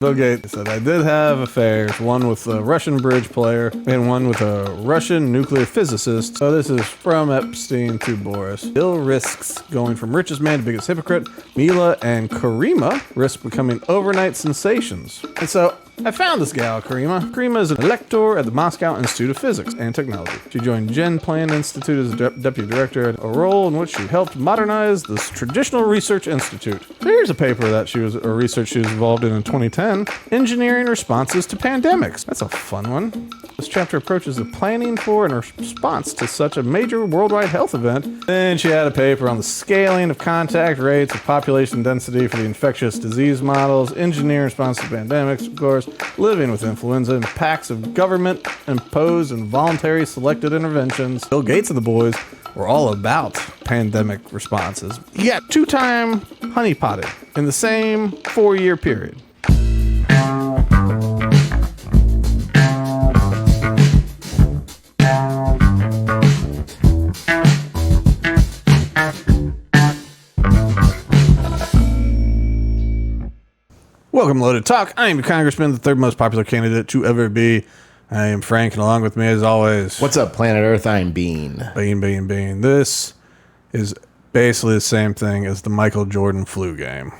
Bill Gates said, I did have affairs, one with a Russian bridge player and one with a Russian nuclear physicist. So this is from Epstein to Boris. Bill risks going from richest man to biggest hypocrite. Mila and Karima risk becoming overnight sensations. And so I found this gal, Karima. Karima is an lecturer at the Moscow Institute of Physics and Technology. She joined Gen Plan Institute as a deputy director, a role in which she helped modernize this traditional research institute. So here's a paper that research she was involved in 2010. Engineering responses to pandemics. That's a fun one. This chapter approaches the planning for and response to such a major worldwide health event. Then she had a paper on the scaling of contact rates of population density for the infectious disease models, engineering response to pandemics, of course, living with influenza, impacts of government-imposed and voluntary selected interventions. Bill Gates and the boys were all about pandemic responses. He got 2-time honeypotted in the same 4-year period. Welcome, Loaded Talk. I am your congressman, the third most popular candidate to ever be. I am Frank, and along with me, as always... What's up, planet Earth? I'm Bean. Bean. This is basically the same thing as the Michael Jordan flu game.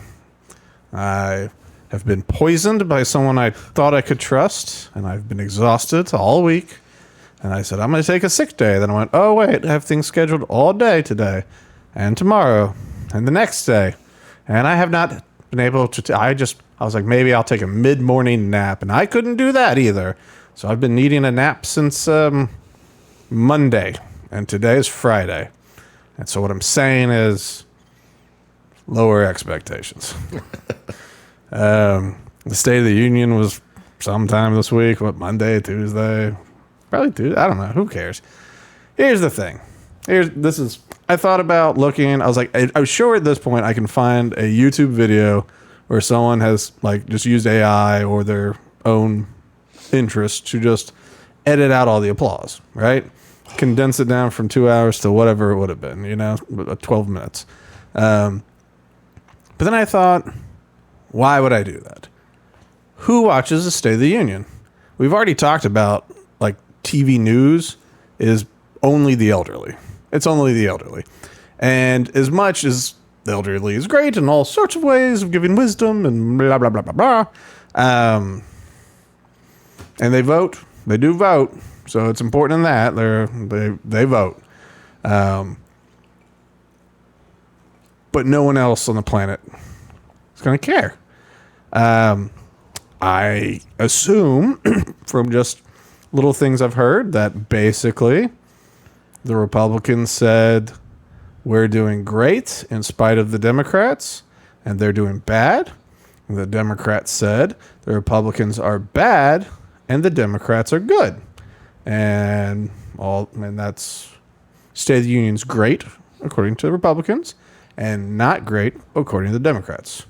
I have been poisoned by someone I thought I could trust, and I've been exhausted all week. And I said, I'm going to take a sick day. Then I went, oh, wait, I have things scheduled all day today, and tomorrow, and the next day. And I have not been able to... I was like, maybe I'll take a mid-morning nap, and I couldn't do that either. So I've been needing a nap since Monday, and today is Friday. And so what I'm saying is lower expectations. The State of the Union was sometime this week. What, Monday, Tuesday? Probably Tuesday. I don't know. Who cares? Here's the thing. I thought about looking. I was like, I was sure at this point I can find a YouTube video where someone has like just used AI or their own interest to just edit out all the applause, right? Condense it down from 2 hours to whatever it would have been, 12 minutes. But then I thought, why would I do that? Who watches the State of the Union? We've already talked about like TV news is only the elderly. It's only the elderly. And as much as the elderly is great in all sorts of ways of giving wisdom and blah, blah, blah, blah, blah. And they vote. They do vote. So it's important in that. They vote. But no one else on the planet is going to care. I assume from just little things I've heard that basically the Republicans said we're doing great in spite of the Democrats, and they're doing bad. And the Democrats said the Republicans are bad, and the Democrats are good. And that's State of the Union's great, according to the Republicans, and not great, according to the Democrats.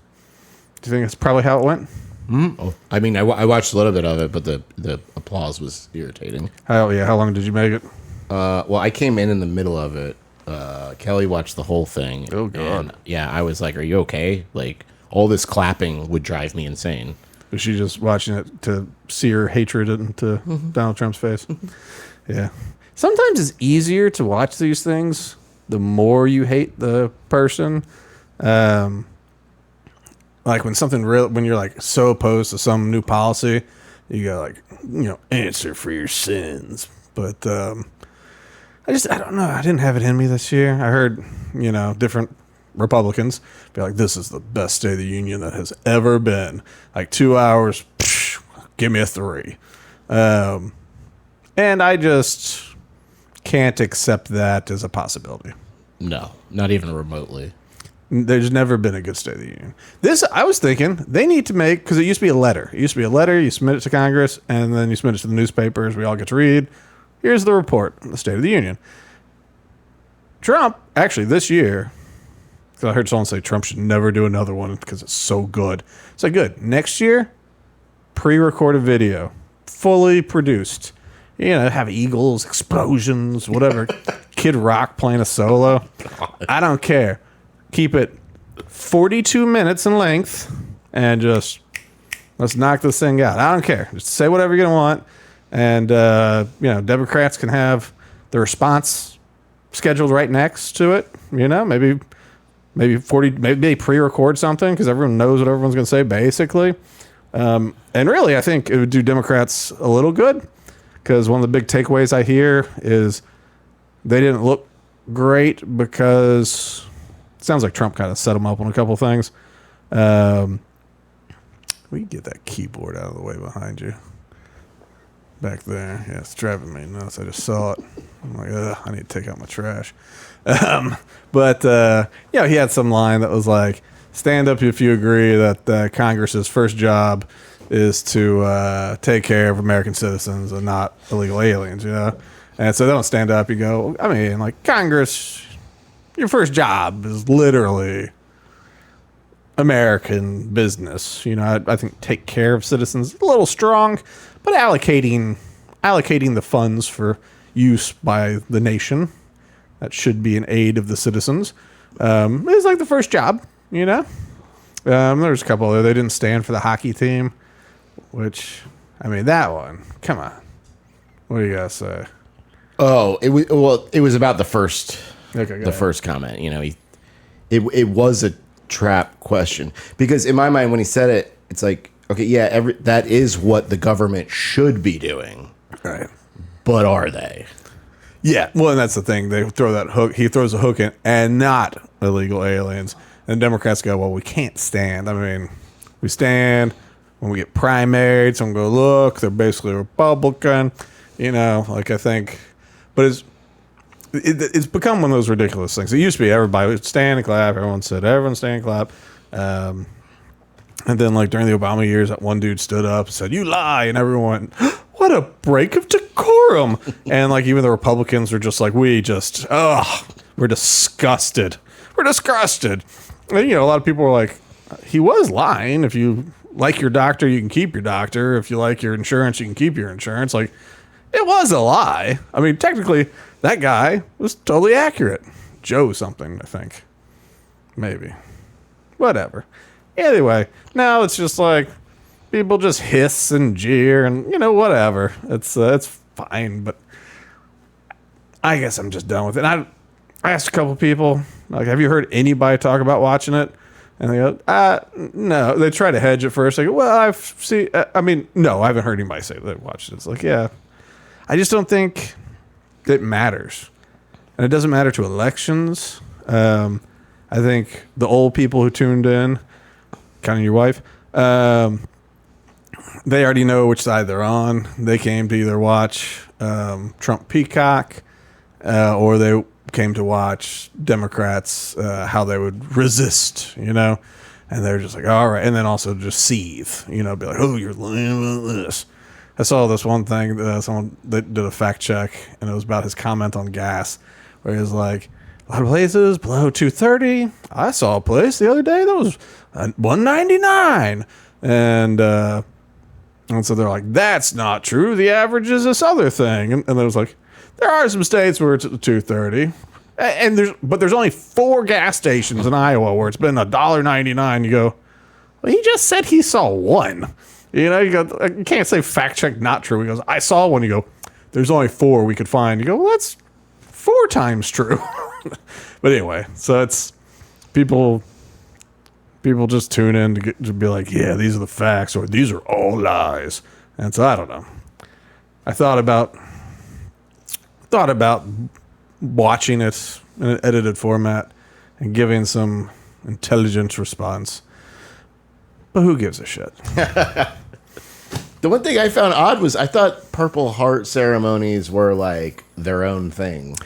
Do you think that's probably how it went? Mm-hmm. Oh, I mean, I watched a little bit of it, but the applause was irritating. How long did you make it? Well, I came in the middle of it. Kelly watched the whole thing. Oh, God. And, I was like, are you okay? Like, all this clapping would drive me insane. Was she just watching it to see her hatred into Donald Trump's face? Yeah. Sometimes it's easier to watch these things the more you hate the person. Like when when you're like so opposed to some new policy, you go like, answer for your sins. But I don't know. I didn't have it in me this year. I heard, different Republicans be like, this is the best State of the Union that has ever been. Like 2 hours, give me a 3. And I just can't accept that as a possibility. No, not even remotely. There's never been a good State of the Union. I was thinking they need to make, because it used to be a letter. It used to be a letter, you submit it to Congress, and then you submit it to the newspapers. We all get to read. Here's the report, the State of the Union. Trump, actually, this year, because I heard someone say Trump should never do another one because it's so good. It's like, good. Next year, pre-recorded video, fully produced. Have eagles, explosions, whatever. Kid Rock playing a solo. I don't care. Keep it 42 minutes in length and just Let's knock this thing out. I don't care. Just say whatever you're gonna want, and Democrats can have the response scheduled right next to it. Maybe 40. Maybe they pre-record something because everyone knows what everyone's gonna say, basically. And really, I think it would do Democrats a little good because one of the big takeaways I hear is they didn't look great because it sounds like Trump kind of set them up on a couple things. We can get that keyboard out of the way behind you. Back there. Yeah, it's driving me nuts. I just saw it. I'm like, ugh, I need to take out my trash. But he had some line that was like, stand up if you agree that Congress's first job is to take care of American citizens and not illegal aliens, And so they don't stand up. You go, I mean, like, Congress, your first job is literally American business. I think take care of citizens a little strong, but allocating the funds for use by the nation that should be in aid of the citizens is like the first job. There's a couple other. They didn't stand for the hockey team, which, I mean, that one. Come on, what do you guys say? Oh, it was about the first. Okay, the first comment. It was a trap question because in my mind when he said it, it's like, okay, yeah, that is what the government should be doing, right? But are they? Yeah, well, and that's the thing. They throw that hook. He throws a hook in, and not illegal aliens. And Democrats go, well, we can't stand. I mean, we stand when we get primaried. Someone go, look, they're basically Republican. I think, but it's become one of those ridiculous things. It used to be everybody would stand and clap. Everyone said, everyone stand and clap. And then, like, during the Obama years, that one dude stood up and said, you lie. And everyone went, what a break of decorum. And, like, even the Republicans were just like, we're disgusted. We're disgusted. And, a lot of people were like, he was lying. If you like your doctor, you can keep your doctor. If you like your insurance, you can keep your insurance. Like, it was a lie. I mean, technically, that guy was totally accurate. Joe something, I think. Maybe. Whatever. Anyway, now it's just like people just hiss and jeer and, whatever. It's fine, but I guess I'm just done with it. I asked a couple people, like, have you heard anybody talk about watching it? And they go, no. They try to hedge at first. They go, well, no, I haven't heard anybody say they watched it. It's like, yeah. I just don't think it matters. And it doesn't matter to elections. I think the old people who tuned in, kind of your wife, they already know which side they're on. They came to either watch Trump Peacock or they came to watch Democrats, how they would resist, and they're just like, all right. And then also just seethe, be like, oh, you're lying about this. I saw this one thing, someone that did a fact check, and it was about his comment on gas, where he was like, a lot of places below 230. I saw a place the other day that was 199. And so they're like, that's not true. The average is this other thing. And there was like, there are some states where it's at 230. But there's only 4 gas stations in Iowa where it's been $1.99. You go, well, he just said he saw one. You can't say fact check not true. He goes, I saw one. You go, there's only 4 we could find. You go, well, that's 4 times true. But anyway, so it's people just tune in to be like, yeah, these are the facts, or these are all lies. And so I don't know. I thought about watching it in an edited format and giving some intelligent response. But who gives a shit? The one thing I found odd was I thought Purple Heart ceremonies were like their own thing.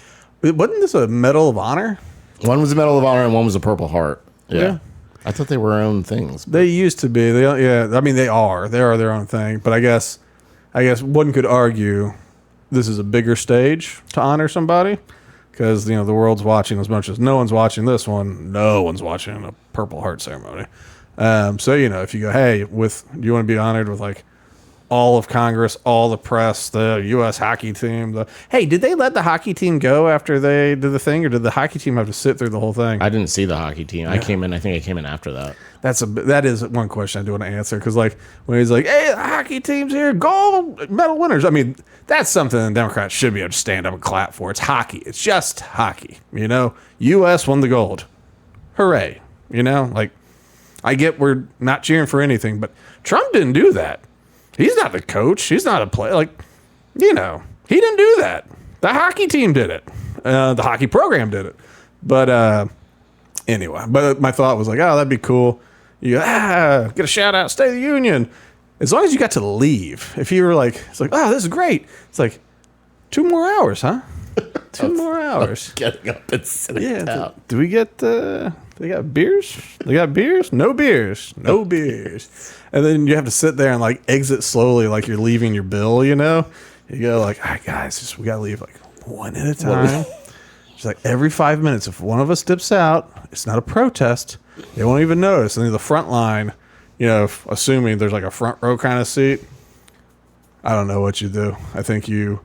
Wasn't this a Medal of Honor? One was a Medal of Honor and one was a Purple Heart. Yeah. I thought they were their own things. They used to be. They are. They are their own thing. But I guess one could argue this is a bigger stage to honor somebody because, the world's watching as much as no one's watching this one. No one's watching a Purple Heart ceremony. So, if you go, hey, do you want to be honored with like all of Congress, all the press, the U.S. hockey team? Hey, did they let the hockey team go after they did the thing, or did the hockey team have to sit through the whole thing? I didn't see the hockey team. Yeah. I think I came in after that. that is one question I do want to answer, because like when he's like, "Hey, the hockey team's here, gold medal winners." I mean, that's something the Democrats should be able to stand up and clap for. It's hockey. It's just hockey. U.S. won the gold. Hooray! Like, I get we're not cheering for anything, but Trump didn't do that. He's not the coach. He's not a player. Like, he didn't do that. The hockey team did it. The hockey program did it. But anyway, but my thought was like, oh, that'd be cool. You get a shout out, State of the Union. As long as you got to leave. If you were like, it's like, oh, this is great. It's like 2 more hours, huh? 2 more hours. Getting up and sitting down. Do we get they got beers? They got beers? No beers. No beers. And then you have to sit there and like exit slowly like you're leaving your bill, You go like, all right, guys, we got to leave like one at a time. It's like every 5 minutes, if one of us dips out, it's not a protest. They won't even notice. And then the front line, assuming there's like a front row kind of seat, I don't know what you do. I think the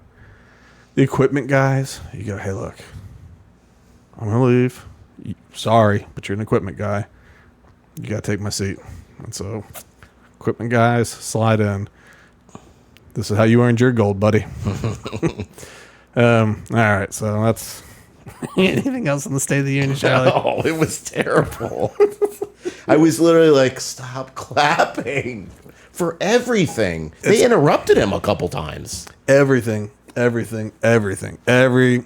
equipment guys, you go, hey, look, I'm going to leave. Sorry, but you're an equipment guy. You got to take my seat. And so, equipment guys, slide in. This is how you earned your gold, buddy. All right, so that's... Anything else in the State of the Union, Charlie? Oh, it was terrible. I was literally like, stop clapping for everything. They interrupted him a couple times. Everything. Every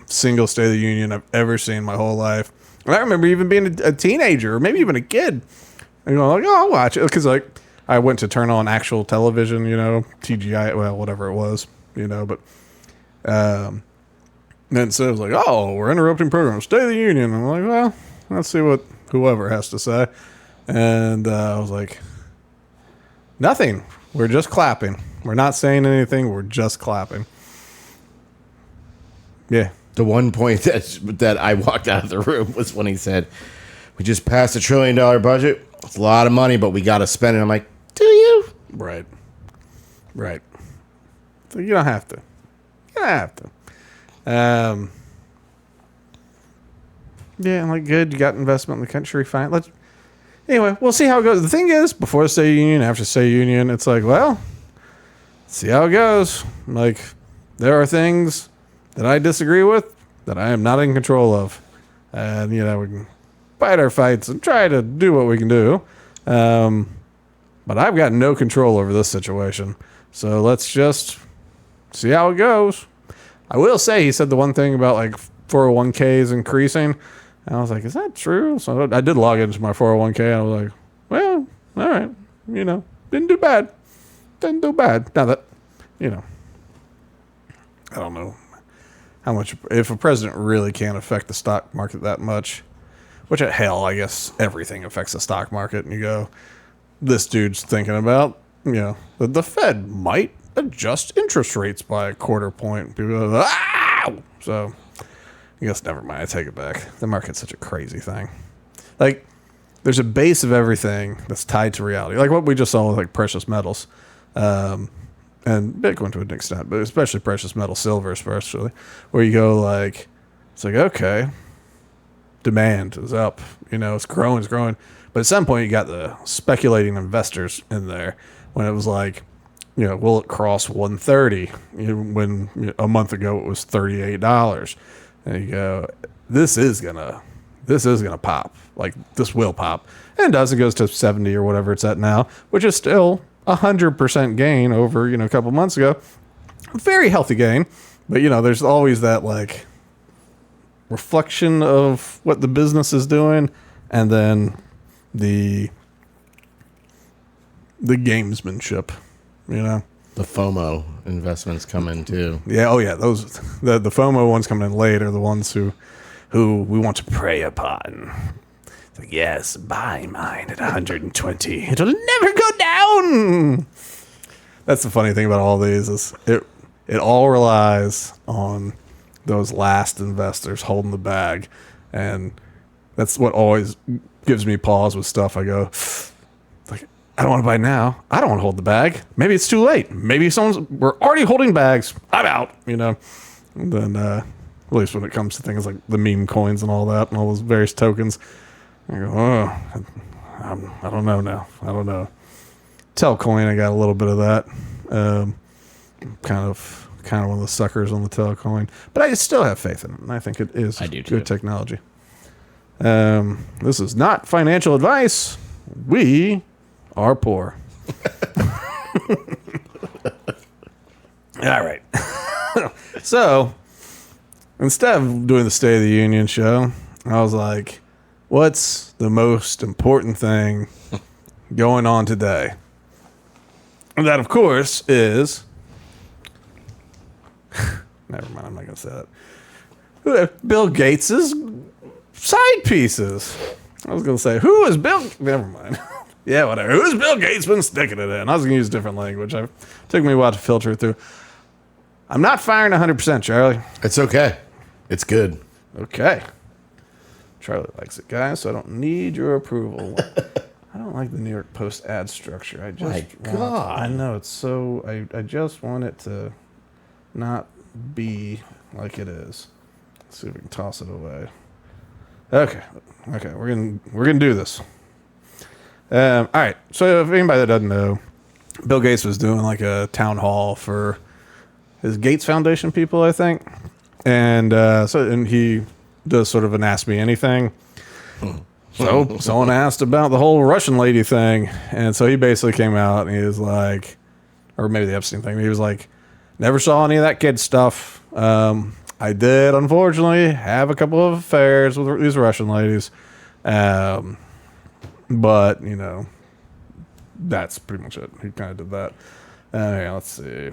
single State of the Union I've ever seen in my whole life. And I remember even being a teenager or maybe even a kid. And like, oh, I'll watch it. Because like, I went to turn on actual television, TGI, well, whatever it was, but... then so it was like, oh, we're interrupting program, State of the Union. I'm like, well, let's see what whoever has to say. And I was like, nothing. We're just clapping. We're not saying anything. We're just clapping. Yeah. The one point that I walked out of the room was when he said, we just passed $1 trillion budget. It's a lot of money, but we got to spend it. I'm like, do you? Right. So you don't have to. Yeah, I'm like, good. You got investment in the country. Fine. Anyway, we'll see how it goes. The thing is, before the State of the Union, after the State of the Union, it's like, well, see how it goes. Like, there are things that I disagree with that I am not in control of. And, we can fight our fights and try to do what we can do. But I've got no control over this situation. So let's just see how it goes. I will say, he said the one thing about like 401ks increasing. And I was like, is that true? So I did log into my 401k and I was like, well, all right. Didn't do bad. Now that, I don't know how much, if a president really can't affect the stock market that much, which hell, I guess everything affects the stock market. And you go, this dude's thinking about, that the Fed might adjust interest rates by a quarter point. People go, ah! So I guess never mind. I take it back. The market's such a crazy thing. Like, there's a base of everything that's tied to reality. Like what we just saw with like precious metals, and Bitcoin to an extent, but especially precious metal, silver especially, where you go like, it's like, okay, demand is up. It's growing. But at some point, you got the speculating investors in there when it was like, will it cross 130? When a month ago it was $38. And you go, this is gonna pop. Like, this will pop. And it does. It goes to 70 or whatever it's at now, which is still 100% gain over, a couple months ago. Very healthy gain. But, there's always that, like, reflection of what the business is doing, and then the gamesmanship, The FOMO investments come in too. Yeah, oh yeah, those the FOMO ones coming in late are the ones who we want to prey upon. It's like, yes, buy mine at 120. It'll never go down. That's the funny thing about all these is it all relies on those last investors holding the bag, and that's what always gives me pause with stuff. I go, like, I don't want to buy now. I don't want to hold the bag. Maybe it's too late. Maybe we're already holding bags. I'm out, And then, at least when it comes to things like the meme coins and all that, and all those various tokens, I go, oh, I don't know now. I don't know. Telcoin, I got a little bit of that. Kind of one of the suckers on the Telcoin, but I still have faith in it, and I think it is good technology. This is not financial advice. We are poor. All right. So instead of doing the State of the Union show, I was like, what's the most important thing going on today? And that, of course, is... Never mind, I'm not going to say that. Bill Gates's side pieces. I was going to say, who is Bill... Never mind. Yeah, whatever. Who's Bill Gates been sticking it in? I was going to use different language. It took me a while to filter it through. I'm not firing 100%, Charlie. It's okay. It's good. Okay. Charlie likes it, guys, so I don't need your approval. I don't like the New York Post ad structure. I know, it's so... I just want it to not be like it is. Let's see if we can toss it away. Okay, we're gonna do this. All right. So if anybody that doesn't know, Bill Gates was doing like a town hall for his Gates Foundation people, I think, and he does sort of an Ask Me Anything. So someone asked about the whole Russian lady thing, and so he basically came out and he was like, or maybe the Epstein thing. He was like, never saw any of that kid stuff. I did, unfortunately, have a couple of affairs with these Russian ladies. But, you know, that's pretty much it. He kind of did that. Yeah, let's see.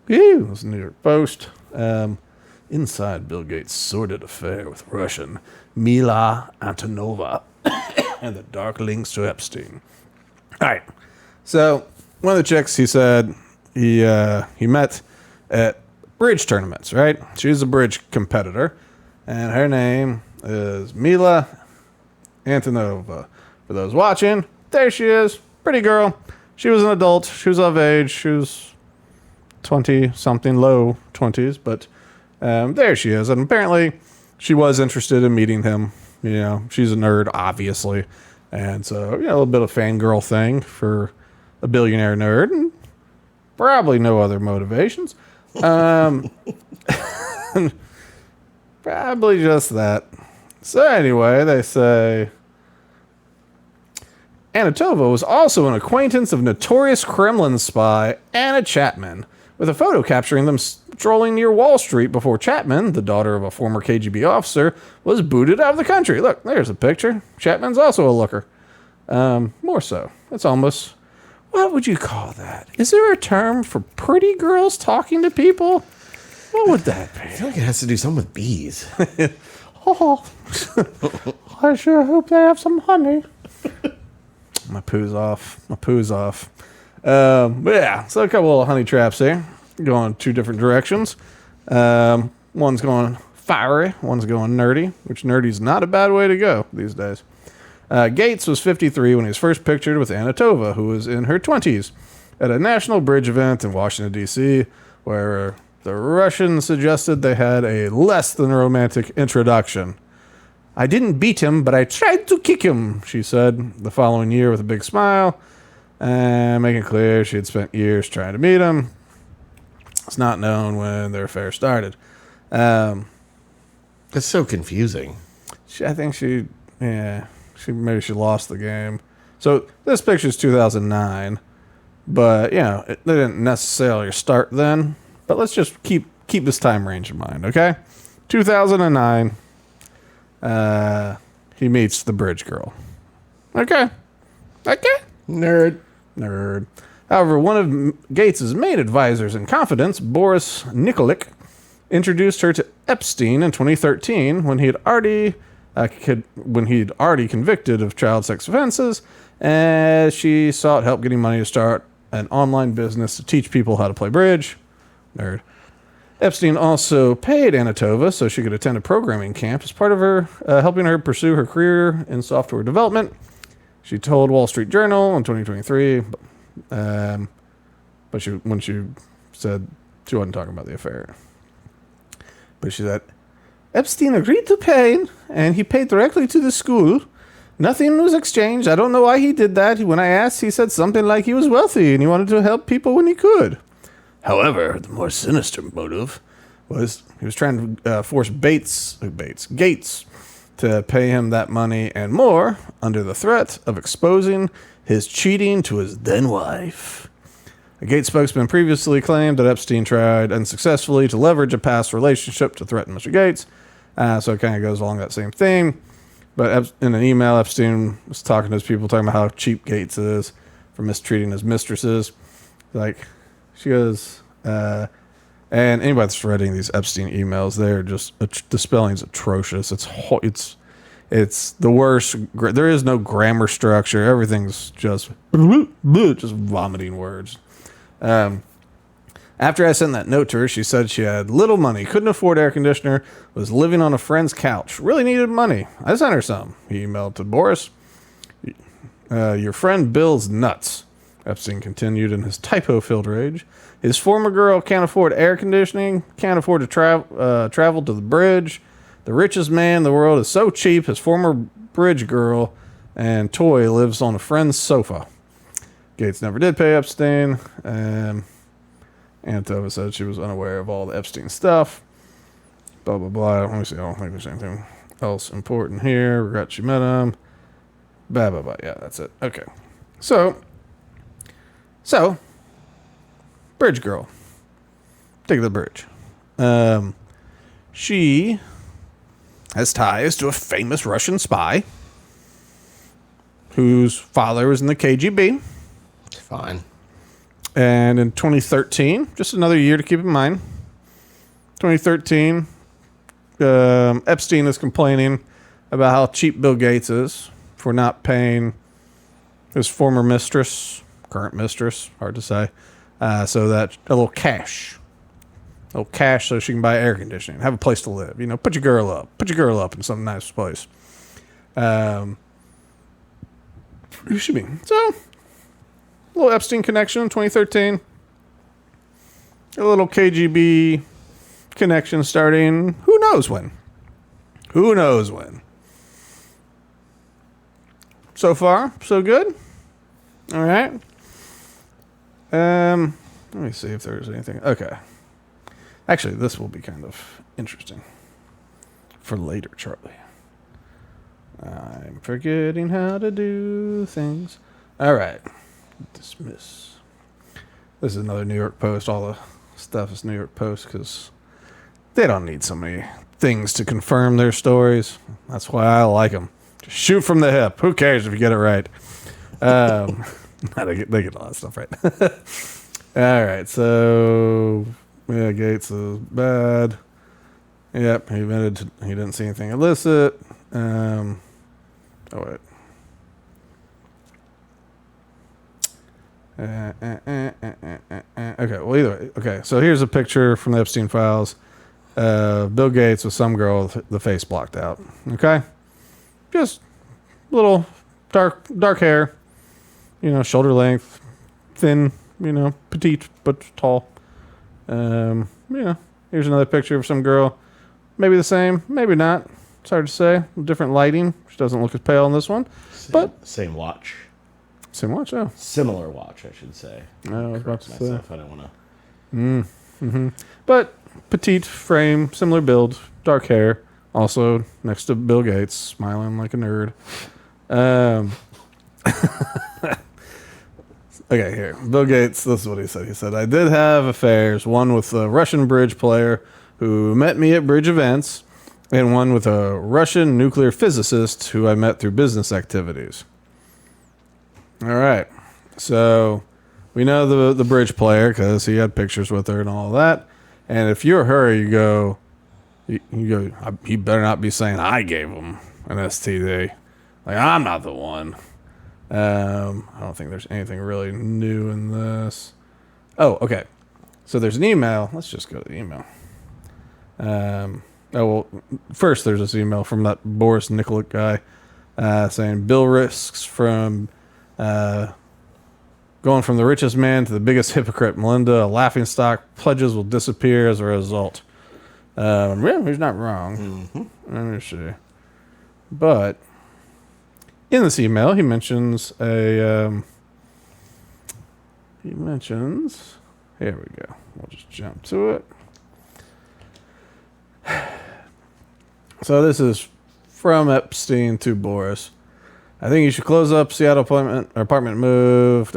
This is New York Post. Inside Bill Gates' sordid affair with Russian Mila Antonova and the dark links to Epstein. All right. So one of the chicks, he said he met at bridge tournaments, right? She's a bridge competitor, and her name is Mila Antonova. For those watching, there she is. Pretty girl. She was an adult. She was of age. She was 20-something, low 20s, but there she is. And apparently she was interested in meeting him. You know, she's a nerd, obviously. And so, you know, a little bit of fangirl thing for a billionaire nerd, and probably no other motivations. Probably just that. So anyway, they say Anatova was also an acquaintance of notorious Kremlin spy Anna Chapman, with a photo capturing them strolling near Wall Street before Chapman, the daughter of a former KGB officer, was booted out of the country. Look, there's a picture. Chapman's also a looker. More so. It's almost... What would you call that? Is there a term for pretty girls talking to people? What would that be? I feel like it has to do something with bees. Oh, I sure hope they have some honey. My poo's off. But yeah, so a couple of honey traps here. Going two different directions. One's going fiery, one's going nerdy, which nerdy's not a bad way to go these days. Gates was 53 when he was first pictured with Anatova, who was in her 20s, at a national bridge event in Washington, D.C., where the Russians suggested they had a less than romantic introduction. I didn't beat him, but I tried to kick him, she said the following year with a big smile, and making clear she had spent years trying to meet him. It's not known when their affair started. That's so confusing. I think maybe she lost the game. So this picture's 2009, but you know they didn't necessarily start then. But let's just keep this time range in mind, okay? 2009. He meets the bridge girl. Okay. Nerd. However, one of Gates' main advisors in confidence, Boris Nikolic, introduced her to Epstein in 2013 when he'd already convicted of child sex offenses, and she sought help getting money to start an online business to teach people how to play bridge. Nerd. Epstein also paid Anatova so she could attend a programming camp as part of her helping her pursue her career in software development. She told Wall Street Journal in 2023, when she said she wasn't talking about the affair. But she said, Epstein agreed to pay, and he paid directly to the school. Nothing was exchanged. I don't know why he did that. When I asked, he said something like he was wealthy and he wanted to help people when he could. However, the more sinister motive was he was trying to force Gates to pay him that money and more under the threat of exposing his cheating to his then wife. A Gates spokesman previously claimed that Epstein tried unsuccessfully to leverage a past relationship to threaten Mr. Gates. So it kind of goes along that same theme. But in an email, Epstein was talking to his people, talking about how cheap Gates is for mistreating his mistresses. Like, she goes, and anybody that's reading these Epstein emails, they're just, the spelling's atrocious. It's the worst. There is no grammar structure. Everything's just vomiting words. After I sent that note to her, she said she had little money, couldn't afford air conditioner, was living on a friend's couch, really needed money. I sent her some. He emailed to Boris. Your friend Bill's nuts. Epstein continued in his typo-filled rage. His former girl can't afford air conditioning, can't afford to travel to the bridge. The richest man in the world is so cheap, his former bridge girl and toy lives on a friend's sofa. Gates never did pay Epstein. Antova said she was unaware of all the Epstein stuff. Blah, blah, blah. Let me see. I don't think there's anything else important here. Regret she met him. Blah, blah, blah. Yeah, that's it. Okay. So, bridge girl. Take the bridge. She has ties to a famous Russian spy whose father was in the KGB. Fine. And in 2013, just another year to keep in mind, 2013, Epstein is complaining about how cheap Bill Gates is for not paying his former mistress, current mistress, hard to say, so that a little cash so she can buy air conditioning, have a place to live. You know, put your girl up in some nice place. Excuse me. So, a little Epstein connection in 2013. A little KGB connection starting. Who knows when? So far, so good. All right. Let me see if there's anything. Okay. Actually, this will be kind of interesting for later, Charlie. I'm forgetting how to do things. All right. Dismiss. This is another New York Post. All the stuff is New York Post because they don't need so many things to confirm their stories. That's why I like them. Just shoot from the hip. Who cares if you get it right? They get a lot of stuff right. All right. So, yeah, Gates is bad. Yep. He admitted he didn't see anything illicit. Oh, wait. Okay, well, either way. Okay, so here's a picture from the Epstein Files. Bill Gates with some girl with the face blocked out. Okay? Just little dark hair. You know, shoulder length. Thin, you know, petite but tall. Yeah. Here's another picture of some girl. Maybe the same, maybe not. It's hard to say. Different lighting. She doesn't look as pale in this one. Same watch. Same watch, oh. Similar watch, I should say. I was about to say. I don't want to. But petite frame, similar build, dark hair. Also next to Bill Gates, smiling like a nerd. Okay, here. Bill Gates, this is what he said. He said, I did have affairs, one with a Russian bridge player who met me at bridge events, and one with a Russian nuclear physicist who I met through business activities. All right. So we know the bridge player because he had pictures with her and all that. And if you're her, you go, he better not be saying I gave him an STD. Like, I'm not the one. I don't think there's anything really new in this. Oh, okay. So there's an email. Let's just go to the email. First there's this email from that Boris Nikolic guy saying Bill risks from going from the richest man to the biggest hypocrite. Melinda, a laughingstock. Pledges will disappear as a result. Yeah, he's not wrong. Let me see. But in this email, he mentions a. He mentions. Here we go. We'll just jump to it. So this is from Epstein to Boris. I think you should close up Seattle apartment move.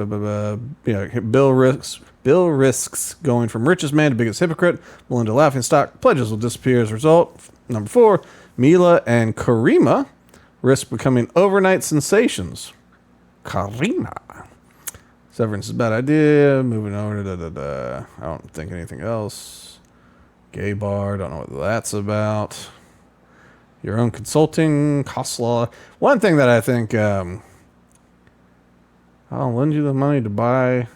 Bill risks going from richest man to biggest hypocrite. Melinda laughingstock. Pledges will disappear as a result. Number 4, Mila and Karima risk becoming overnight sensations. Karima. Severance is a bad idea. Moving over to I don't think anything else. Gay bar. Don't know what that's about. Your own consulting, cost law. One thing that I think, I'll lend you the money to buy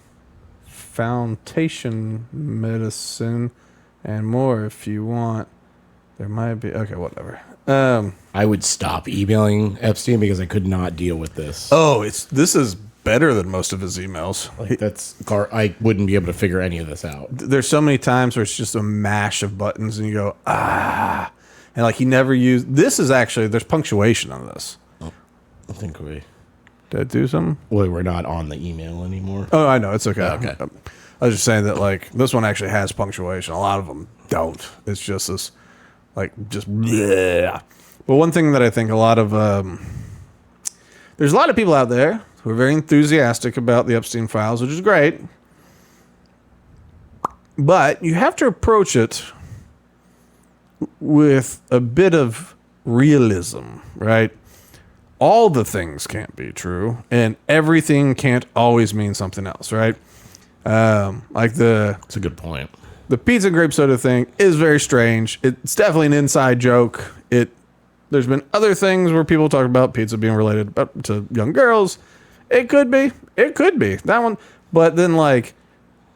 foundation medicine and more if you want. There might be, okay, whatever. I would stop emailing Epstein because I could not deal with this. Oh, this is better than most of his emails. I wouldn't be able to figure any of this out. There's so many times where it's just a mash of buttons and you go, and like he never used, this is actually, there's punctuation on this. Oh, I think did I do something? Well, we're not on the email anymore. Oh, I know. It's okay. Okay. I was just saying that like this one actually has punctuation. A lot of them don't. It's just this, like, just, yeah. But one thing that I think a lot of, there's a lot of people out there who are very enthusiastic about the Epstein Files, which is great. But you have to approach it with a bit of realism, right? All the things can't be true, and everything can't always mean something else, right? That's a good point. The pizza and grape soda thing is very strange. It's definitely an inside joke. There's been other things where people talk about pizza being related to young girls. It could be that one. But then, like,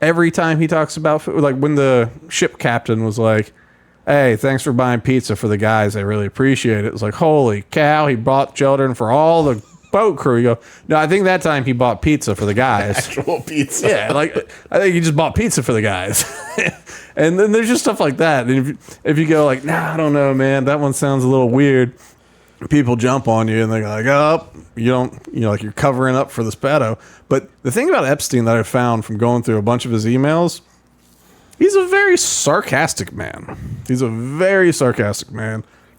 every time he talks about food, like when the ship captain was like, "Hey, thanks for buying pizza for the guys. I really appreciate it." It was like, holy cow, he bought children for all the boat crew. You go, no, I think that time he bought pizza for the guys. Actual pizza. Yeah, like I think he just bought pizza for the guys. And then there's just stuff like that. And if you go like, nah, I don't know, man, that one sounds a little weird. People jump on you and they're like, oh, like you're covering up for this pedo. But the thing about Epstein that I found from going through a bunch of his emails, he's a very sarcastic man.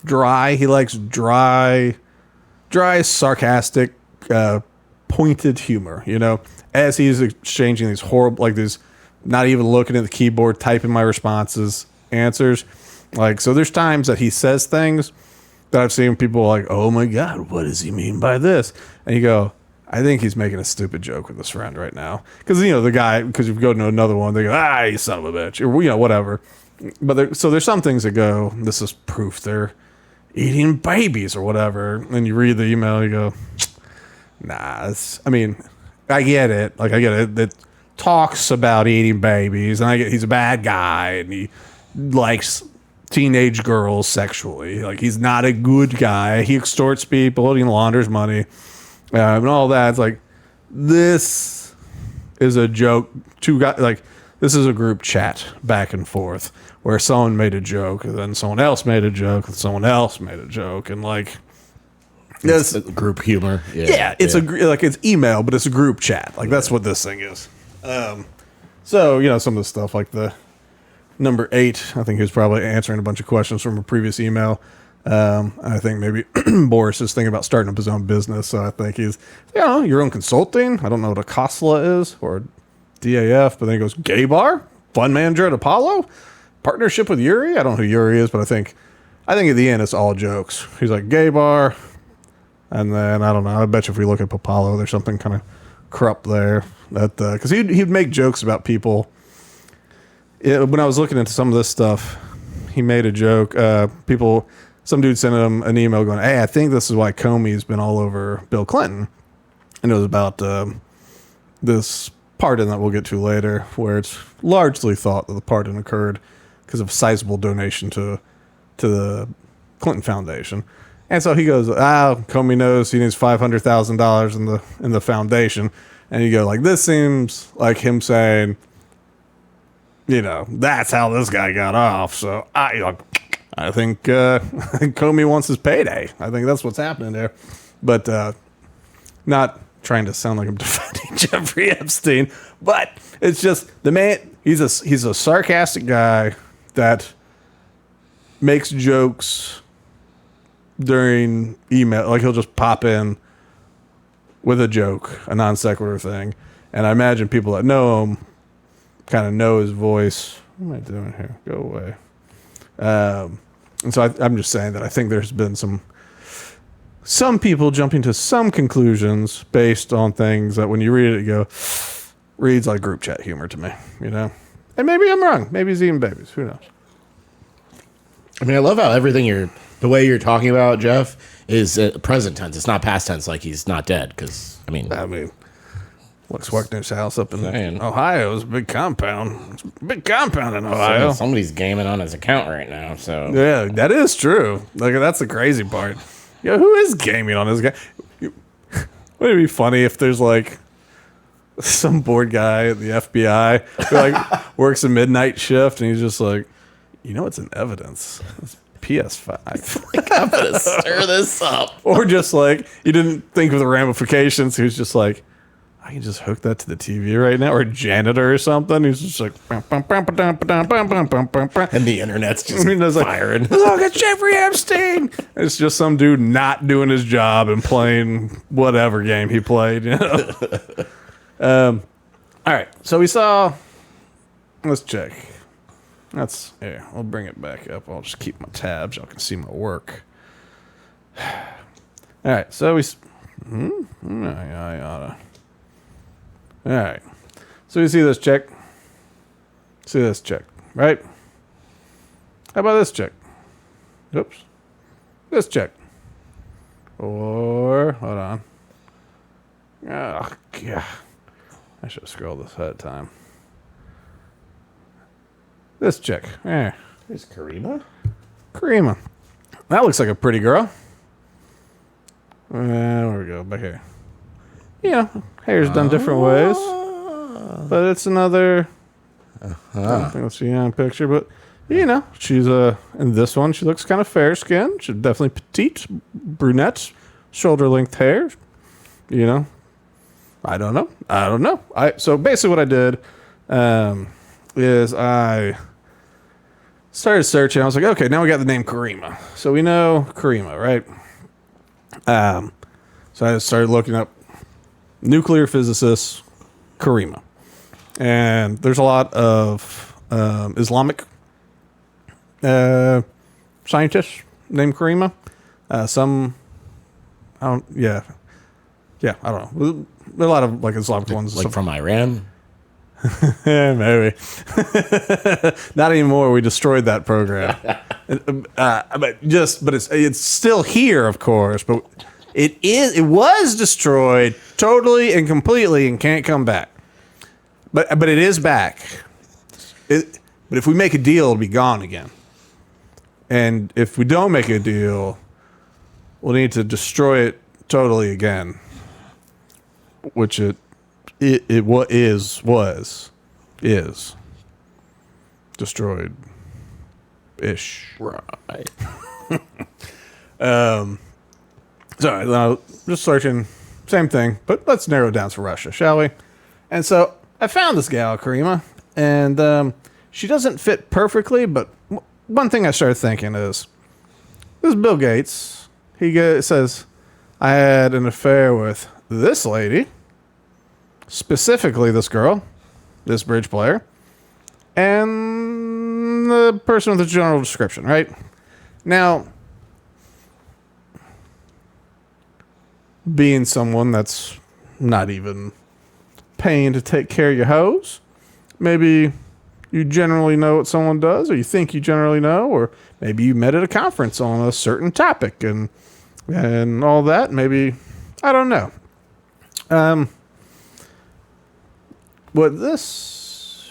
Dry. He likes dry, sarcastic, pointed humor, as he's exchanging these horrible, like these, not even looking at the keyboard, typing my answers. Like, so there's times that he says things that I've seen people like, oh my God, what does he mean by this? And you go, I think he's making a stupid joke with his friend right now. Because, the guy, because if you go to another one, they go, you son of a bitch, or, whatever. But so there's some things that go, this is proof they're eating babies or whatever. And you read the email, you go, nah, I get it. It talks about eating babies, and he's a bad guy, and he likes teenage girls sexually. Like, he's not a good guy. He extorts people, he launders money, and all that. It's like, this is a joke. Two guys, like, this is a group chat back and forth where someone made a joke, and then someone else made a joke, and someone else made a joke, and like, it's group humor. It's it's email, but it's a group chat. Like, that's what this thing is. So, some of the stuff like the number 8, I think he was probably answering a bunch of questions from a previous email. I think maybe Boris is thinking about starting up his own business. So I think he's, your own consulting. I don't know what a COSLA is or DAF, but then he goes, gay bar, fund manager at Apollo, partnership with Yuri. I don't know who Yuri is, but I think at the end it's all jokes. He's like, gay bar. And then, I don't know, I bet you if we look up Apollo, there's something kind of corrupt there. That because he'd make jokes about people. When I was looking into some of this stuff, he made a joke. Some dude sent him an email going, hey, I think this is why Comey's been all over Bill Clinton. And it was about this pardon that we'll get to later, where it's largely thought that the pardon occurred because of a sizable donation to the Clinton Foundation. And so he goes, Comey knows he needs $500,000 in the foundation. And you go, like, this seems like him saying, that's how this guy got off. So I think Comey wants his payday. I think that's what's happening there. But not trying to sound like I'm defending Jeffrey Epstein, but it's just the man. He's a sarcastic guy that makes jokes during email. Like he'll just pop in with a joke, a non sequitur thing, and I imagine people that know him kind of know his voice. What am I doing here? Go away. And so I'm just saying that I think there's been some people jumping to some conclusions based on things that when you read it, you go, reads like group chat humor to me, you know? And maybe I'm wrong. Maybe he's eating babies. Who knows? I mean, I love how the way you're talking about Jeff is present tense. It's not past tense like he's not dead. Because, I mean, Lex Wexner's house up in Ohio is a big compound. It's a big compound in Ohio. Somebody's gaming on his account right now. So yeah, that is true. Like that's the crazy part. Yeah, who is gaming on his guy? Would it be funny if there's like some bored guy at the FBI who like works a midnight shift and he's just like, you know what's in evidence? It's PS5. like, I'm gonna stir this up. Or just like you didn't think of the ramifications. He was just like, I can just hook that to the TV right now, or a janitor or something. He's just like, and the internet's just firing. Like, look at Jeffrey Epstein. It's just some dude not doing his job and playing whatever game he played. You know. All right, so we saw. Let's check. That's here. We'll bring it back up. I'll just keep my tabs. Y'all can see my work. All right, so we. I oughta. All right. So you see this chick. See this chick, right? How about this chick? Oops. This chick. Or, hold on. Oh, God. I should have scrolled this ahead of time. This chick. There. There's Karima. Karima. That looks like a pretty girl. Where we go? Back here. Yeah, hair's done different ways, but it's another. I don't think that's a young picture, but you know, she's in this one. She looks kind of fair skinned. She's definitely petite, brunette, shoulder length hair. You know, I don't know. So basically, what I did is I started searching. I was like, okay, now we got the name Karima, so we know Karima, right? So I started looking up nuclear physicist Karima, and there's a lot of Islamic scientists named Karima. Some, I don't. Yeah, I don't know. There are a lot of like Islamic ones, like from Iran. Yeah, maybe. Not anymore. We destroyed that program. But it's still here, of course. But it was destroyed totally and completely and can't come back. But it is back. But if we make a deal, it'll be gone again. And if we don't make a deal, we'll need to destroy it totally again. Which is destroyed ish. Right. So now just searching, same thing, but let's narrow it down to Russia, shall we? And so I found this gal, Karima, and she doesn't fit perfectly, but one thing I started thinking is, this is Bill Gates. He says, I had an affair with this lady, specifically this girl, this bridge player, and the person with the general description, right? Now, being someone that's not even paying to take care of your hoes, maybe you generally know what someone does, or you think you generally know, or maybe you met at a conference on a certain topic and all that. Maybe, I don't know. What this?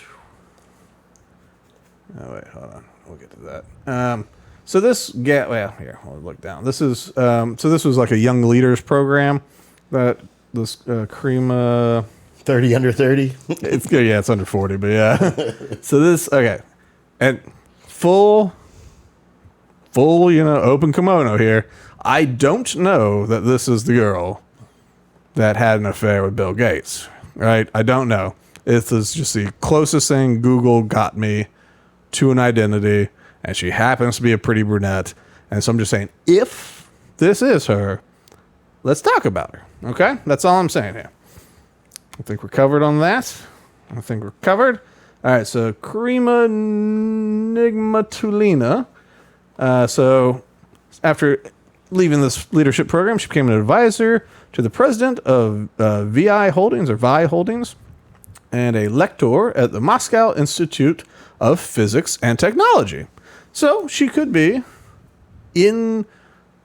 Oh wait, hold on. We'll get to that. So this here, we'll look down. This is so this was like a young leaders program that this Karima 30 under 30. It's good, yeah, it's under 40, but yeah. So this and full, open kimono here. I don't know that this is the girl that had an affair with Bill Gates, right? I don't know. This is just the closest thing Google got me to an identity, and she happens to be a pretty brunette. And so I'm just saying, if this is her, let's talk about her, okay? That's all I'm saying here. I think we're covered on that. I think we're covered. All right, so Karima Nigmatulina. So after leaving this leadership program, she became an advisor to the president of VI Holdings, or VI Holdings, and a lecturer at the Moscow Institute of Physics and Technology. So she could be in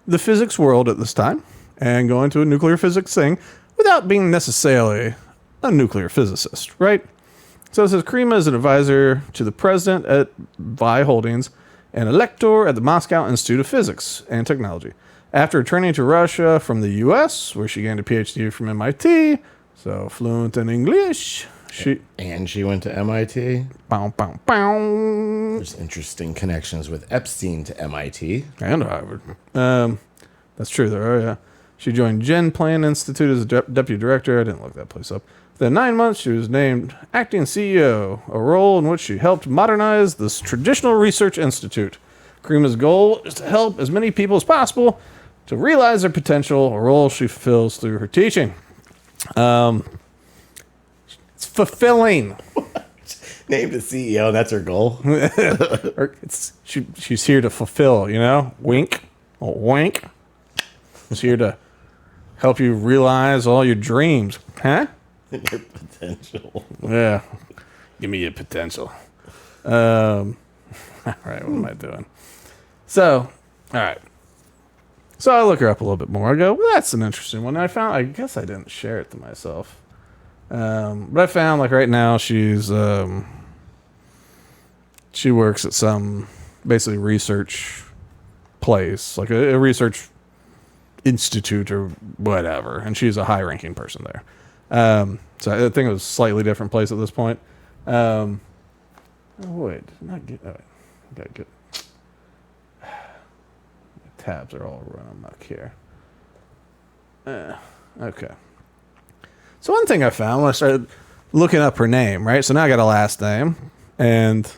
the physics world at this time and going to a nuclear physics thing without being necessarily a nuclear physicist, right? So it says Karima is an advisor to the president at VI Holdings and a lecturer at the Moscow Institute of Physics and Technology. After returning to Russia from the U.S., where she gained a PhD from MIT, so fluent in English, she went to MIT. Bow, bow, bow. There's interesting connections with Epstein to MIT. And Harvard. That's true, there are, yeah. She joined Gen Plan Institute as a deputy director. I didn't look that place up. Within 9 months, she was named acting CEO, a role in which she helped modernize this traditional research institute. Karima's goal is to help as many people as possible to realize their potential, a role she fulfills through her teaching. It's fulfilling. Named a CEO, and that's her goal. She's here to fulfill, you know? Wink. Oh, wink. She's here to help you realize all your dreams. Huh? Your potential. Yeah. Give me your potential. All right, what am I doing? So, all right. So I look her up a little bit more. I go, well, that's an interesting one. And I guess I didn't share it to myself. But I found, like, right now she works at some basically research place, like a research institute or whatever. And she's a high ranking person there. So I think it was a slightly different place at this point. Oh, wait, not get. Oh, gotta get. Tabs are all running amok here. Okay. So one thing I found when I started looking up her name, right? So now I got a last name, and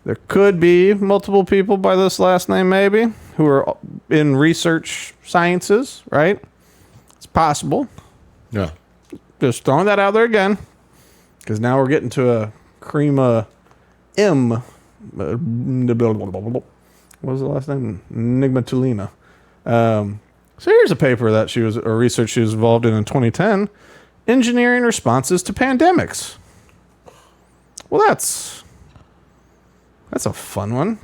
there could be multiple people by this last name, maybe, who are in research sciences, right? It's possible. Yeah. Just throwing that out there again, because now we're getting to a Karima M. What was the last name? Nigmatulina. So here's a paper that research she was involved in 2010. Engineering responses to pandemics. Well, that's a fun one.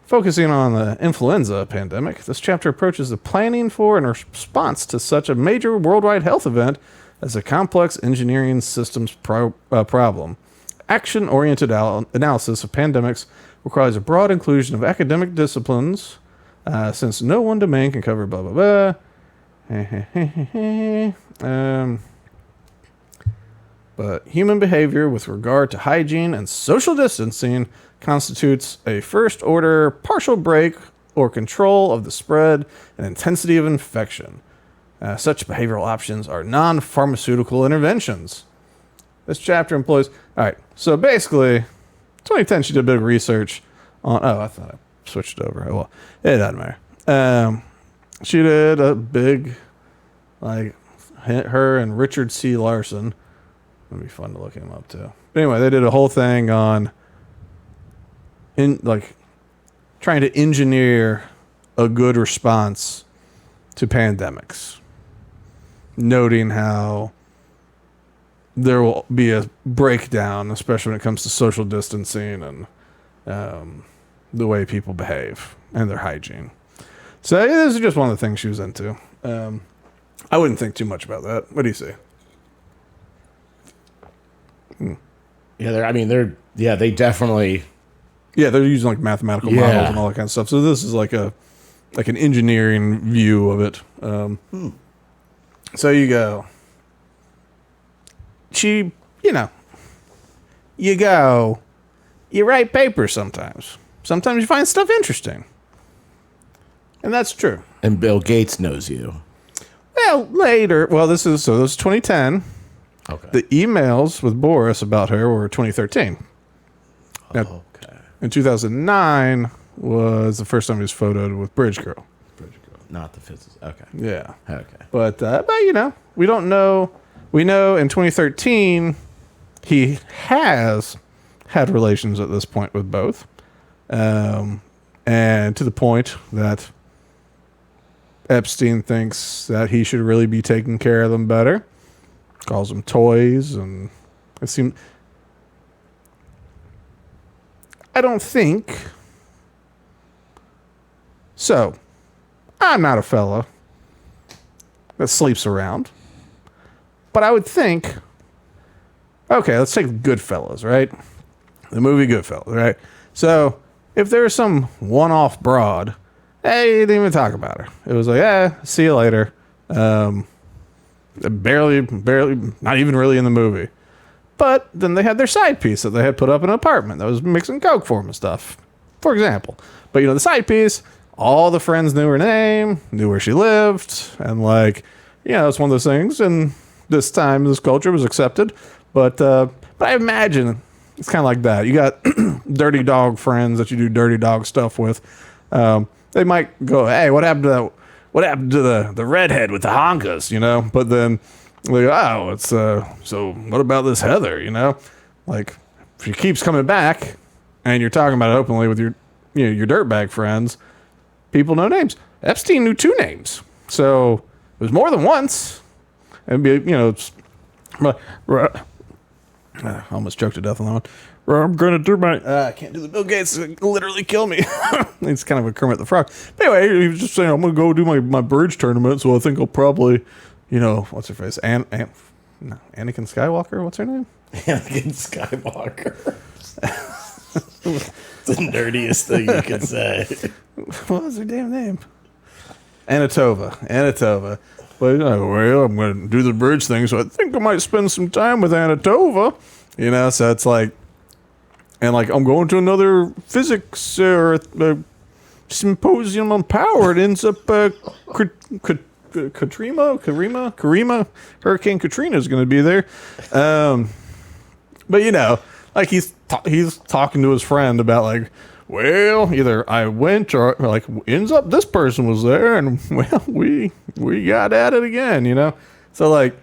Focusing on the influenza pandemic, this chapter approaches the planning for and response to such a major worldwide health event as a complex engineering systems problem. Action-oriented analysis of pandemics requires a broad inclusion of academic disciplines, since no one domain can cover blah, blah, blah. But human behavior with regard to hygiene and social distancing constitutes a first-order partial break or control of the spread and intensity of infection. Such behavioral options are non-pharmaceutical interventions. This chapter employs... All right, so basically, 2010, she did a bit of research on... Oh, I thought I switched it over. Well, it doesn't matter. She did a big, like, her and Richard C. Larson. It'd be fun to look him up, too. But anyway, they did a whole thing on, trying to engineer a good response to pandemics. Noting how there will be a breakdown, especially when it comes to social distancing and the way people behave and their hygiene. So yeah, this is just one of the things she was into. I wouldn't think too much about that. What do you say? Yeah, they definitely. Yeah, they're using like mathematical models and all that kind of stuff. So this is like an engineering view of it. So you go. You write papers sometimes. Sometimes you find stuff interesting. And that's true. And Bill Gates knows you. Well, later. Well, this was 2010. Okay. The emails with Boris about her were 2013. Now, Okay. in 2009 was the first time he was photoed with Bridge Girl. Not the physicist. Okay. Yeah. Okay. But you know, we don't know. We know in 2013 he has had relations at this point with both. And to the point that Epstein thinks that he should really be taking care of them better. Calls them toys, and it seems. I don't think. So, I'm not a fella that sleeps around, but I would think. Okay, let's take Goodfellas, right? The movie Goodfellas, right? So, if there's some one-off broad, hey, you didn't even talk about her. It was like, see you later. Barely, not even really in the movie. But then they had their side piece that they had put up in an apartment that was mixing coke for them and stuff, for example. But, you know, the side piece, all the friends knew her name, knew where she lived, and, like, you know, it's one of those things, and this time, this culture was accepted. But I imagine it's kind of like that. You got dirty dog friends that you do dirty dog stuff with. They might go, hey, what happened to the redhead with the honkas, you know? But then they go, oh, it's so what about this Heather, you know? Like, if she keeps coming back and you're talking about it openly with your dirtbag friends, people know names. Epstein knew 2 names. So it was more than once. And be, you know, I almost choked to death on that one. I'm going to do I can't do the Bill Gates. It'll literally kill me. It's kind of a Kermit the Frog. But anyway, he was just saying, I'm going to go do my bridge tournament, so I think I'll probably, you know, what's her face? Anakin Skywalker? What's her name? Anakin Skywalker. It's the nerdiest thing you could say. What was her damn name? Anatova. But, well, I'm going to do the bridge thing, so I think I might spend some time with Anatova. You know, so it's like, and like, I'm going to another physics symposium on power. It ends up, Karima, Hurricane Katrina is going to be there. But, you know, like he's talking to his friend about, like, well, either I went or, like, ends up this person was there, and, well, we got at it again, you know? So, like,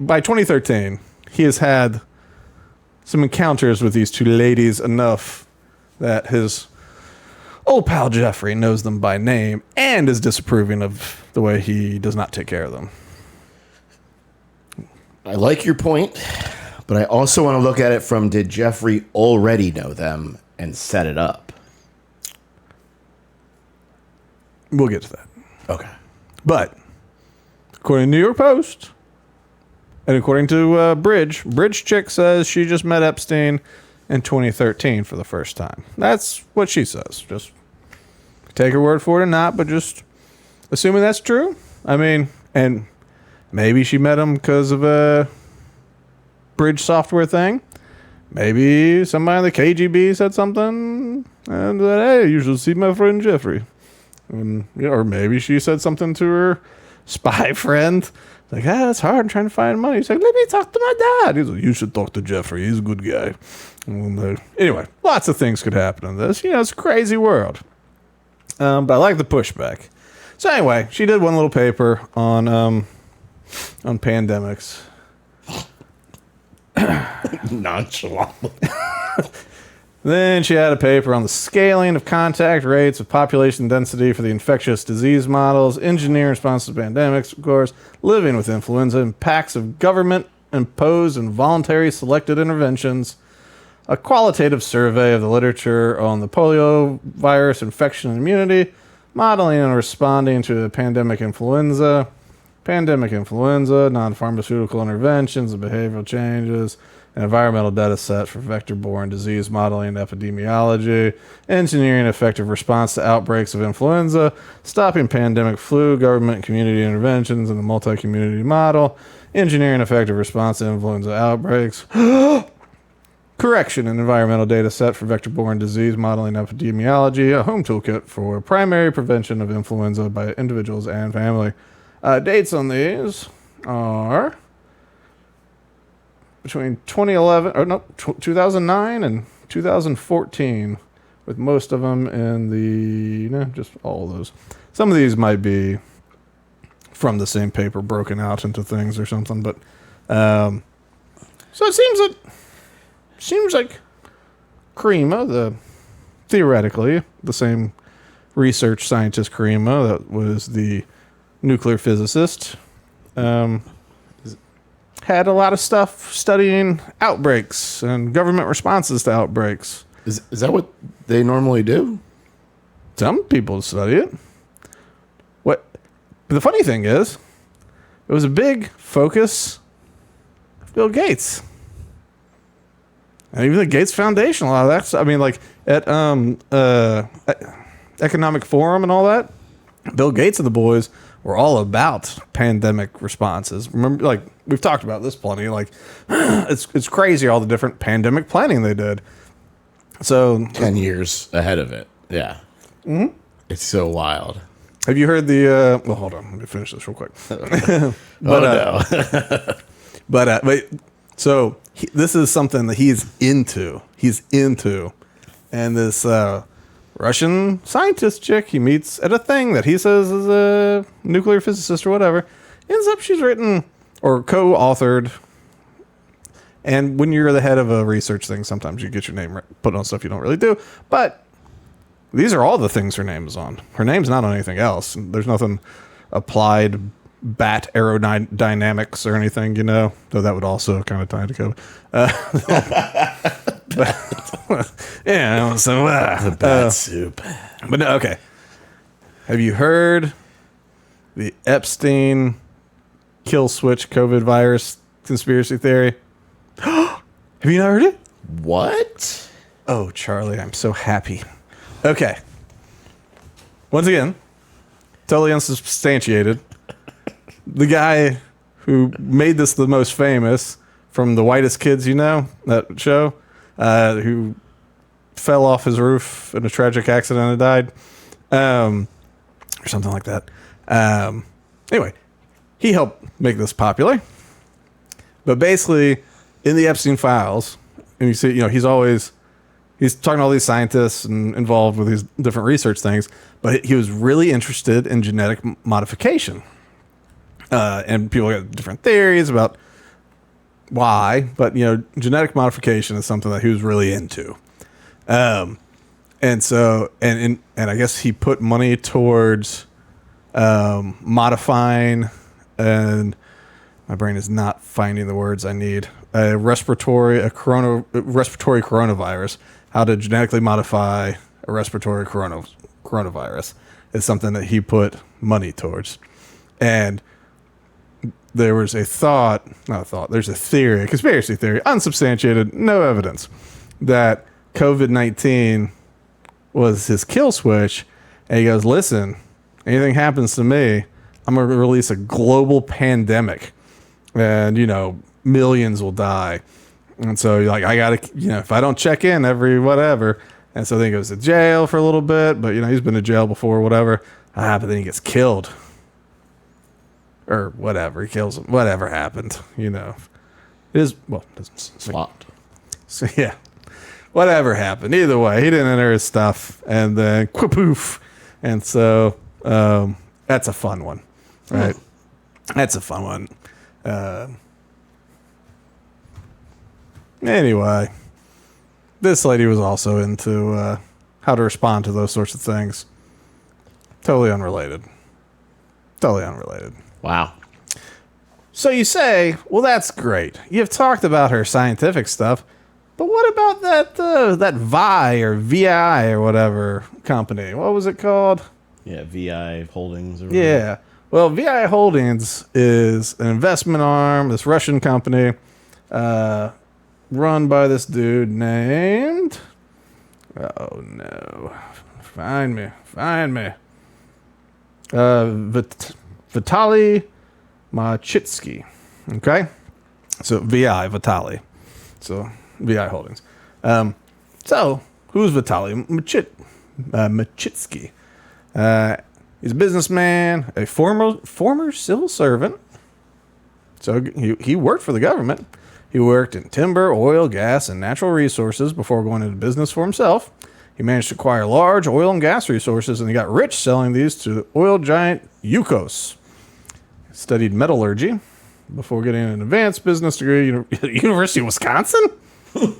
by 2013, he has had some encounters with these 2 ladies enough that his old pal Jeffrey knows them by name and is disapproving of the way he does not take care of them. I like your point, but I also want to look at it from, did Jeffrey already know them and set it up? We'll get to that. Okay. But according to New York Post, and according to Bridge chick says she just met Epstein in 2013 for the first time. That's what she says. Just take her word for it or not, but just assuming that's true. I mean, and maybe she met him because of a Bridge software thing. Maybe somebody in the KGB said something and said, hey, you should see my friend Jeffrey. And, you know, or maybe she said something to her spy friend. Like, it's hard. I'm trying to find money. He's like, let me talk to my dad. He's like, you should talk to Jeffrey. He's a good guy. And, anyway, lots of things could happen in this. You know, it's a crazy world. But I like the pushback. So anyway, she did one little paper on pandemics. Nonchalant. Then she had a paper on the scaling of contact rates of population density for the infectious disease models, engineering response to pandemics, of course, living with influenza, impacts of government-imposed and voluntary selected interventions, a qualitative survey of the literature on the polio virus infection and immunity, modeling and responding to the pandemic influenza, non-pharmaceutical interventions and behavioral changes, an environmental data set for vector-borne disease modeling and epidemiology, engineering effective response to outbreaks of influenza, stopping pandemic flu, government and community interventions in the multi-community model, engineering effective response to influenza outbreaks, correction and environmental data set for vector-borne disease modeling and epidemiology, a home toolkit for primary prevention of influenza by individuals and family. Dates on these are between 2009 and 2014, with most of them in just all of those. Some of these might be from the same paper broken out into things or something, but so it seems like Karima, theoretically the same research scientist Karima that was the nuclear physicist, had a lot of stuff studying outbreaks and government responses to outbreaks. Is that what they normally do? Some people study it. But the funny thing is, it was a big focus of Bill Gates. And even the Gates Foundation, a lot of that stuff. I mean, like at Economic Forum and all that, Bill Gates and the boys were all about pandemic responses. Remember, like we've talked about this plenty. Like it's crazy all the different pandemic planning they did. So 10 years ahead of it. Yeah. Mm-hmm. It's so wild. Have you heard the? Well, hold on. Let me finish this real quick. No. So this is something that he's into. And this Russian scientist chick he meets at a thing that he says is a nuclear physicist or whatever, ends up she's written or co-authored. And when you're the head of a research thing, sometimes you get your name put on stuff you don't really do. But these are all the things her name is on. Her name's not on anything else. There's nothing applied bat aerodynamics or anything, though that would also kind of tie into COVID. The bat soup. But no, okay. Have you heard the Epstein kill switch COVID virus conspiracy theory? Have you not heard it? What? Oh, Charlie, I'm so happy. Okay. Once again, totally unsubstantiated. The guy who made this the most famous from The Whitest Kids, that show, who fell off his roof in a tragic accident and died, or something like that. Anyway, he helped make this popular. But basically, in the Epstein Files, and you see, he's talking to all these scientists and involved with these different research things, but he was really interested in genetic modification. And people got different theories about why, but genetic modification is something that he was really into. And so, and I guess he put money towards modifying, and my brain is not finding the words I need. Respiratory coronavirus. How to genetically modify a respiratory coronavirus is something that he put money towards. And there was there's a theory, a conspiracy theory, unsubstantiated, no evidence, that COVID-19 was his kill switch. And he goes, listen, anything happens to me, I'm going to release a global pandemic. And, millions will die. And so you're like, I got to, if I don't check in every whatever. And so then he goes to jail for a little bit, but, he's been to jail before, whatever. But then he gets killed. Or whatever. He kills him. Whatever happened, It is, well, it doesn't. Swapped. So, yeah. Whatever happened. Either way, he didn't enter his stuff. And then, poof. And so, that's a fun one. Right? That's a fun one. Anyway, this lady was also into how to respond to those sorts of things. Totally unrelated. Wow. So you say, well, that's great. You've talked about her scientific stuff, but what about that Vi or VI or whatever company? What was it called? Yeah, VI Holdings. Or whatever. Yeah. Well, VI Holdings is an investment arm, this Russian company, run by this dude named... Oh, no. Find me. Vitaly Machitsky. Okay? So, VI, Vitaly. So, VI Holdings. So, who's Vitaly Machitsky? He's a businessman, a former civil servant. So he worked for the government. He worked in timber, oil, gas, and natural resources before going into business for himself. He managed to acquire large oil and gas resources, and he got rich selling these to the oil giant Yukos. He studied metallurgy before getting an advanced business degree at the University of Wisconsin. What?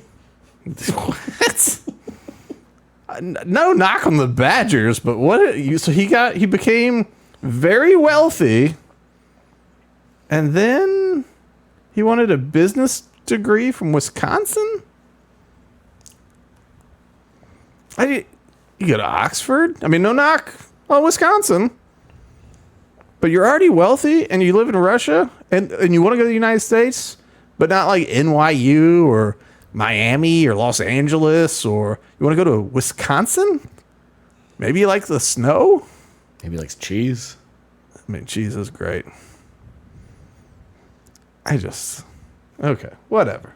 No knock on the Badgers, but so he became very wealthy, and then he wanted a business degree from Wisconsin. You go to Oxford? I mean, no knock on Wisconsin, but you're already wealthy and you live in Russia and you want to go to the United States, but not like NYU or Miami or Los Angeles, or you want to go to Wisconsin? Maybe you like the snow? Maybe he likes cheese. I mean, cheese is great. Okay, whatever.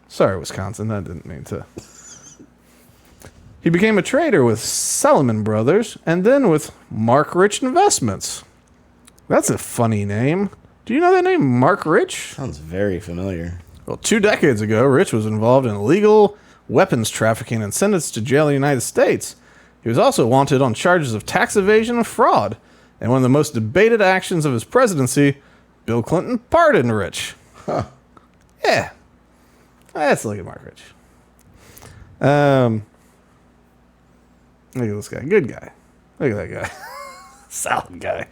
Sorry, Wisconsin. I didn't mean to. He became a trader with Salomon Brothers and then with Mark Rich Investments. That's a funny name. Do you know that name, Mark Rich? Sounds very familiar. Well, 2 decades ago, Rich was involved in illegal weapons trafficking and sentenced to jail in the United States. He was also wanted on charges of tax evasion and fraud. And one of the most debated actions of his presidency, Bill Clinton pardoned Rich. Huh. Yeah. Let's look at Mark Rich. Look at this guy. Good guy. Look at that guy. Solid guy.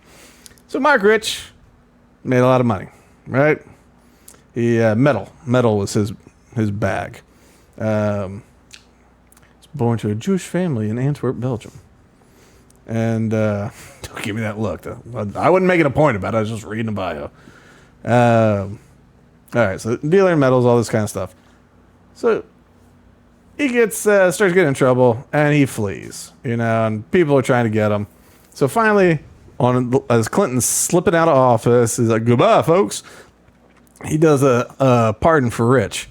So Mark Rich made a lot of money, right? He metal was his bag. He was born to a Jewish family in Antwerp, Belgium. And don't give me that look. I wasn't making a point about it. I was just reading a bio. All right, so dealer in metals, all this kind of stuff. So he starts getting in trouble, and he flees. And people are trying to get him. So finally, as Clinton's slipping out of office, he's like, "Goodbye, folks." He does a pardon for Rich.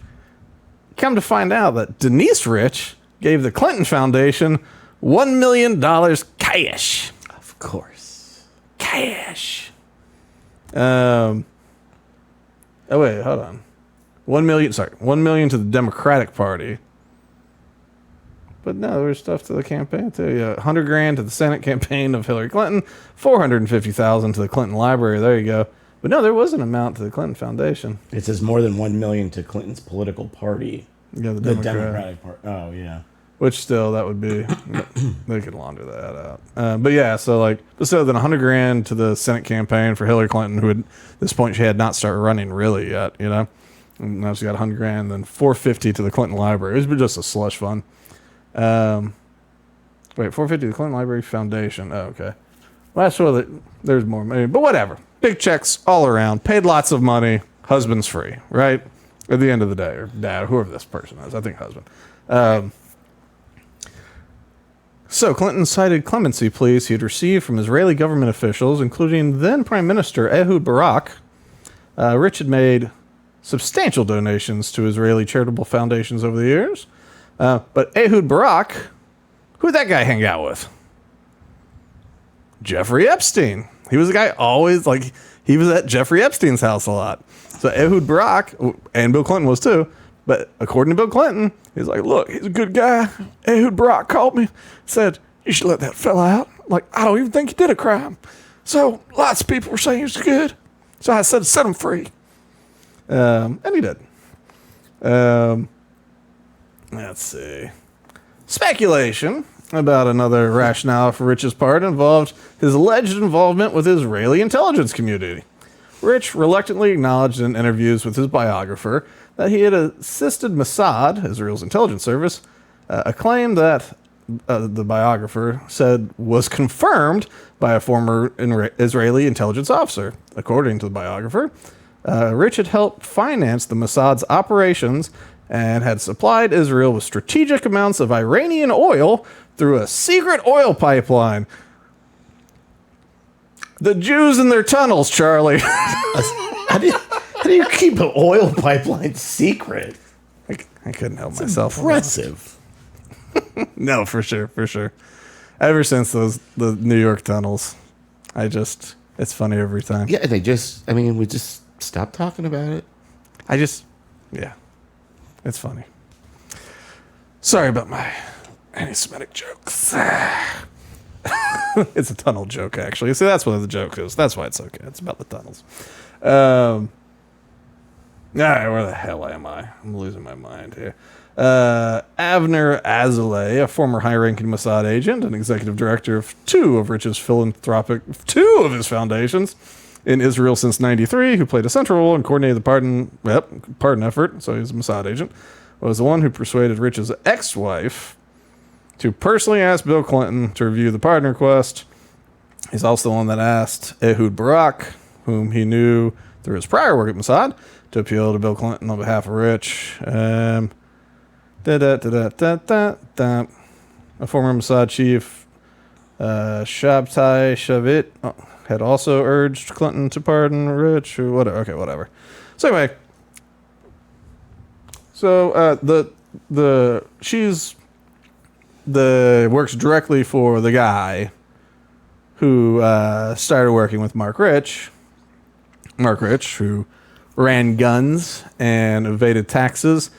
Come to find out that Denise Rich gave the Clinton Foundation $1 million cash. Of course. Cash. Oh, wait, hold on. $1 million to the Democratic Party. But no, there was stuff to the campaign too. Yeah, $100,000 to the Senate campaign of Hillary Clinton, $450,000 to the Clinton Library. There you go. But no, there was an amount to the Clinton Foundation. It says more than $1 million to Clinton's political party. Yeah, the Democratic Party. Oh, yeah. Which still, that would be, they could launder that out. But yeah, so like, so then $100,000 to the Senate campaign for Hillary Clinton, who had, at this point, she had not started running really yet, And now she got $100,000, then $450 to the Clinton Library. It was just a slush fund. Wait, $450 to the Clinton Library Foundation. Oh, okay. Well, that's sure that there's more money, but whatever. Big checks all around. Paid lots of money. Husband's free, right? At the end of the day, or dad, or whoever this person is. I think husband. So Clinton cited clemency pleas he had received from Israeli government officials, including then Prime Minister Ehud Barak. Rich had made substantial donations to Israeli charitable foundations over the years. But Ehud Barak, who'd that guy hang out with? Jeffrey Epstein. He was the guy always, he was at Jeffrey Epstein's house a lot. So Ehud Barak, and Bill Clinton was too, but according to Bill Clinton, he's like, look, he's a good guy. Ehud Barak called me, said, you should let that fella out. I don't even think he did a crime. So lots of people were saying he's good. So I said, set him free. And he did. Let's see. Speculation about another rationale for Rich's part involved his alleged involvement with the Israeli intelligence community. Rich reluctantly acknowledged in interviews with his biographer that he had assisted Mossad, Israel's intelligence service, a claim that the biographer said was confirmed by a former Israeli intelligence officer. According to the biographer, Rich had helped finance the Mossad's operations and had supplied Israel with strategic amounts of Iranian oil through a secret oil pipeline. The Jews and their tunnels, Charlie. How do you keep an oil pipeline secret? I couldn't help myself. Impressive. No, for sure. Ever since the New York tunnels, It's funny every time. Yeah, we just stopped talking about it. Yeah, it's funny. Sorry about my anti-Semitic jokes. It's a tunnel joke, actually. See, that's what the joke is. That's why it's okay. It's about the tunnels. All right, where the hell am I? I'm losing my mind here. Avner Azaleh, a former high-ranking Mossad agent and executive director of two of his foundations in Israel since '93, who played a central role in coordinating the pardon effort, so he's a Mossad agent, was the one who persuaded Rich's ex-wife to personally ask Bill Clinton to review the pardon request. He's also the one that asked Ehud Barak, whom he knew through his prior work at Mossad, to appeal to Bill Clinton on behalf of Rich. A former Mossad chief, Shabtai Shavit, had also urged Clinton to pardon Rich, or whatever. Okay, whatever. So anyway, she's works directly for the guy who started working with Mark Rich, who ran guns and evaded taxes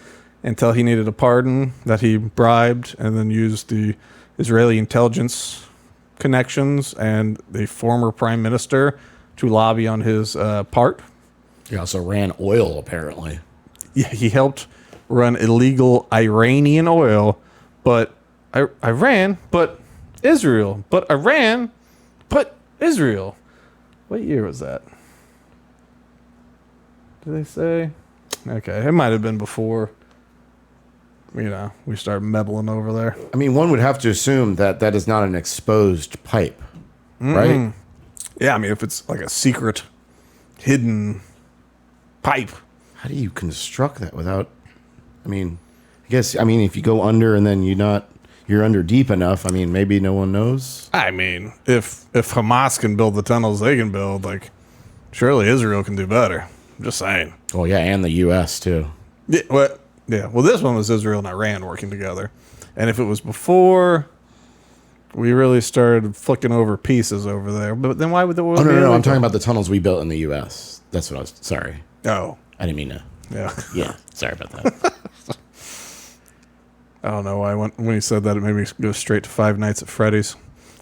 until he needed a pardon that he bribed and then used the Israeli intelligence connections and the former prime minister to lobby on his part. He also ran oil, apparently. Yeah, he helped run illegal Iranian oil, but Iran, but Israel, but Iran, but Israel. What year was that? Did they say? Okay, it might have been before, we start meddling over there. I mean, one would have to assume that is not an exposed pipe, right? Yeah, I mean, if it's like a secret, hidden pipe. How do you construct that without, if you go under and then you're under deep enough, maybe no one knows. I mean, if Hamas can build the tunnels they can build, surely Israel can do better. I'm just saying. Oh, yeah, and the U.S., too. Yeah, well, this one was Israel and Iran working together. And if it was before we really started flicking over pieces over there, but then why would the world? Oh, no, I'm talking about the tunnels we built in the U.S. That's what I was, sorry. Oh. I didn't mean to. Yeah. Yeah, sorry about that. I don't know why when he said that, it made me go straight to Five Nights at Freddy's.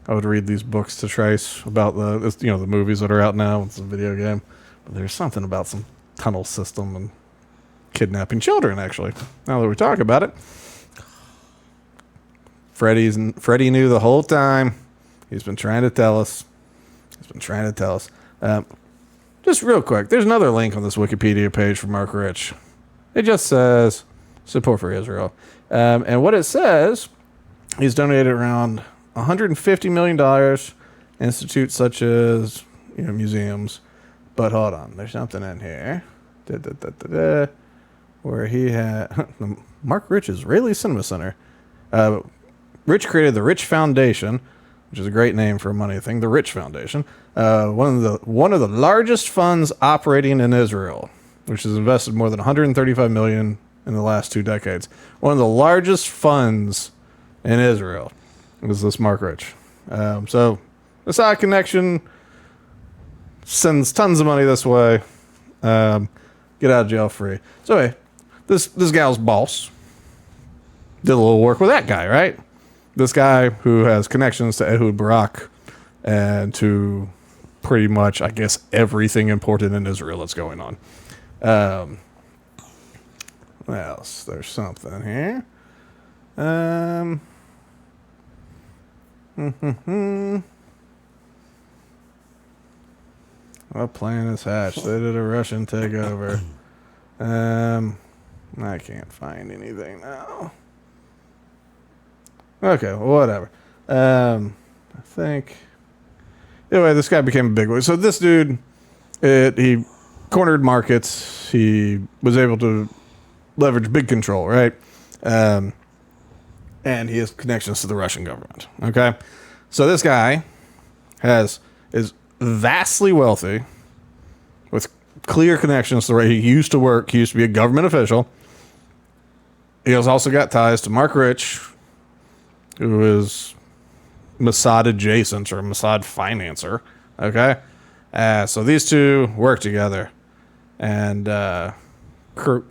I would read these books to Trice about the movies that are out now. It's a video game. But there's something about some tunnel system and kidnapping children, actually. Now that we talk about it. Freddy knew the whole time. He's been trying to tell us. Just real quick, there's another link on this Wikipedia page for Mark Rich. It just says support for Israel. And what it says, he's donated around $150 million, institutes such as museums. But hold on, there's something in here. Where he had Mark Rich Israeli Cinema Center. Rich created the Rich Foundation, which is a great name for a money thing. The Rich Foundation, one of the largest funds operating in Israel, which has invested more than $135 million in the last 2 decades. One of the largest funds in Israel is this Mark Rich. So the side connection sends tons of money this way. Get out of jail free. So anyway, this gal's boss did a little work with that guy, right? This guy who has connections to Ehud Barak and to pretty much, I guess, everything important in Israel that's going on. What else? There's something here. What plan is hatched? They did a Russian takeover. I can't find anything now. Okay, well, whatever. I think. Anyway, this guy became a big one. So this dude, he cornered markets. He was able to leverage big control, right? And he has connections to the Russian government. Okay, so this guy is vastly wealthy with clear connections to the right. He used to work. He used to be a government official. He has also got ties to Mark Rich, who is Mossad adjacent or Mossad financer, Okay? So these two work together. And Karima,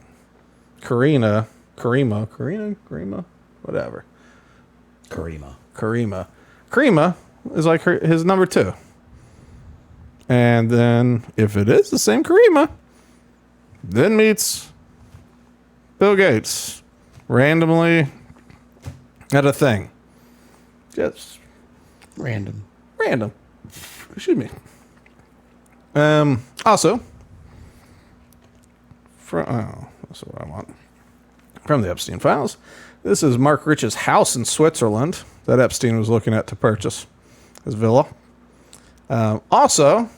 whatever. Karima is like his number 2. And then, if it is the same Karima, then meets Bill Gates randomly at a thing. Just Random. Excuse me. Also, that's what I want. From the Epstein Files, this is Mark Rich's house in Switzerland that Epstein was looking at to purchase, his villa. Also,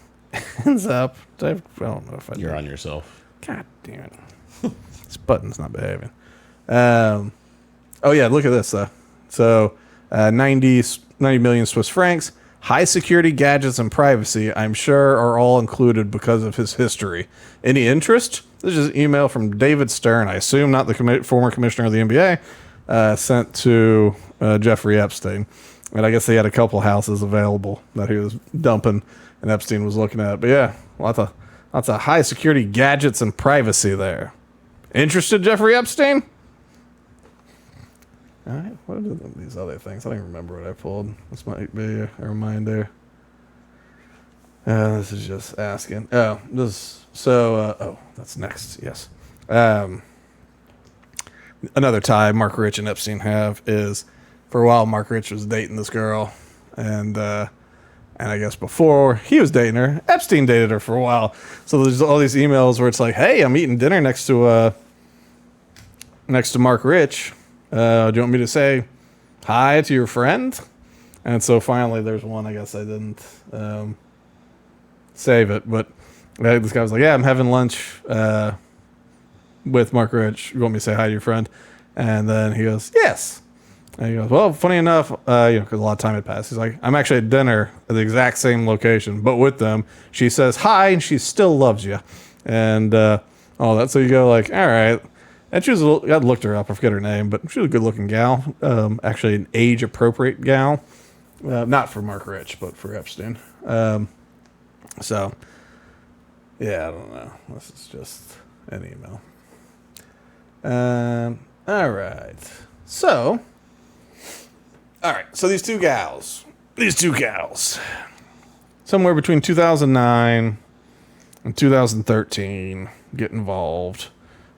ends up. I don't know if You're on yourself. God damn it! This button's not behaving. Oh yeah, look at this though. So, 90 million Swiss francs. High security gadgets and privacy, I'm sure, are all included because of his history. Any interest? This is an email from David Stern, I assume not the former commissioner of the NBA, sent to Jeffrey Epstein. And I guess he had a couple houses available that he was dumping, and Epstein was looking at. But yeah, lots of high security gadgets and privacy there. Interested, Jeffrey Epstein? All right, what are these other things? I don't even remember what I pulled. This might be a reminder. This is just asking. Oh, that's next. Yes. Another tie Mark Rich and Epstein have is, for a while, Mark Rich was dating this girl, and I guess before he was dating her, Epstein dated her for a while. So there's all these emails where it's like, "Hey, I'm eating dinner next to Mark Rich. Do you want me to say hi to your friend?" And so finally, there's one. I guess I didn't save it, but this guy was like, "Yeah, I'm having lunch with Mark Rich. You want me to say hi to your friend?" And then he goes, "Yes." And he goes, "Well, funny enough, because a lot of time had passed. He's like, I'm actually at dinner at the exact same location, but with them. She says hi, and she still loves you, and all that." So you go like, all right. And she was I looked her up. I forget her name, but she was a good-looking gal. Actually, an age-appropriate gal. Not for Mark Rich, but for Epstein. So, yeah, I don't know. This is just an email. All right. So these two gals, somewhere between 2009 and 2013, get involved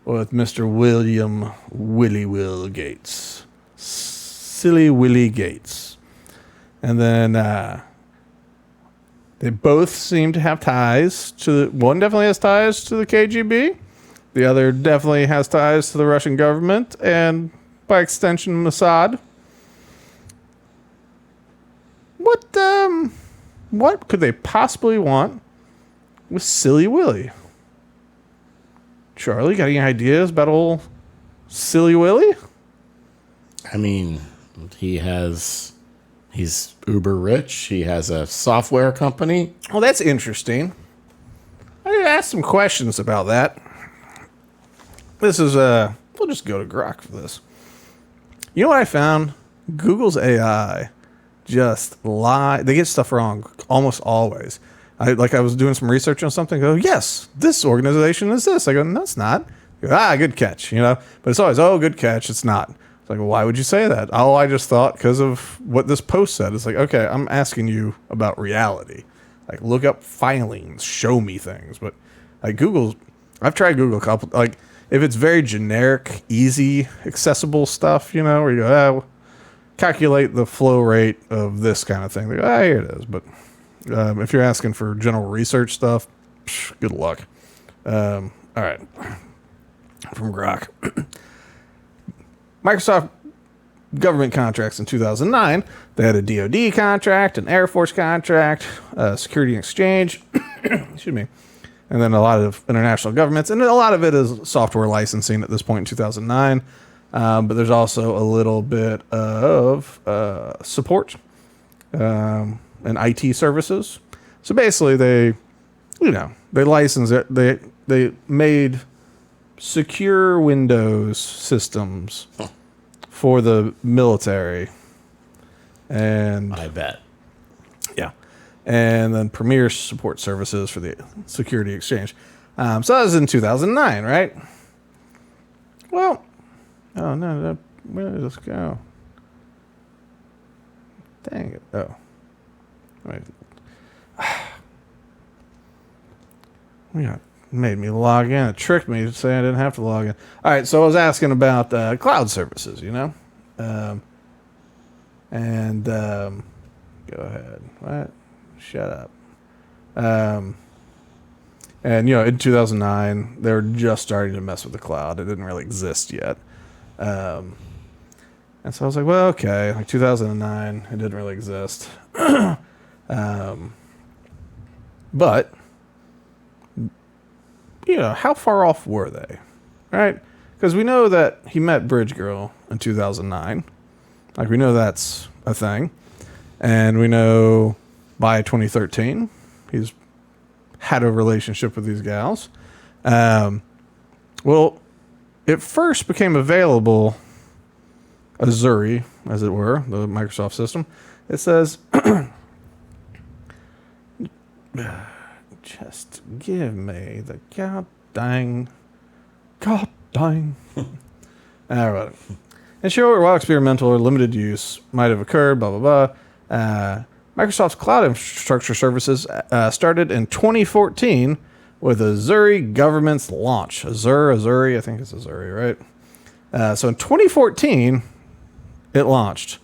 with Mr. William Willie Will Gates. Silly Willie Gates. And then they both seem to have ties to one definitely has ties to the KGB. The other definitely has ties to the Russian government and, by extension, Mossad. What could they possibly want with Silly Willie? Charlie, got any ideas about old Silly Willie? I mean, he's uber rich. He has a software company. Well, that's interesting. I need to ask some questions about that. This is we'll just go to Grok for this. You know what I found? Google's AI just lie. They get stuff wrong almost always. I was doing some research on something. I go, yes, this organization is this. I go, no, it's not. I go, good catch, But it's always, good catch. It's not. It's like, well, why would you say that? Oh, I just thought because of what this post said. It's like, okay, I'm asking you about reality. Like, look up filings, show me things. But like Google, I've tried Google a couple. Like, if it's very generic, easy, accessible stuff, where you go, calculate the flow rate of this kind of thing. They go, here it is. But if you're asking for general research stuff, good luck. All right. From Grok. Microsoft government contracts in 2009. They had a DoD contract, an Air Force contract, Security and Exchange. Excuse me. And then a lot of international governments. And a lot of it is software licensing at this point in 2009. But there's also a little bit of support and IT services. So basically they licensed it. They made secure Windows systems for the military. And I bet. yeah. and then Premier Support Services for the Security Exchange. So that was in 2009, right? Well, oh no, where did this go? Dang it! Oh, wait. Yeah, made me log in. It tricked me to say I didn't have to log in. All right, so I was asking about cloud services, go ahead. What? Shut up. And in 2009, they were just starting to mess with the cloud. It didn't really exist yet. And so I was like, well, okay, like 2009, it didn't really exist. But how far off were they, right? Because we know that he met Bridge Girl in 2009. Like, we know that's a thing. And we know by 2013, he's had a relationship with these gals. Well, it first became available, Azure, as it were, the Microsoft system. It says, just give me the god dang. All right. And sure, while experimental or limited use might have occurred, blah, blah, blah. Microsoft's cloud infrastructure services started in 2014 with Azure government's launch. Azure, I think it's Azure, right? So in 2014, it launched.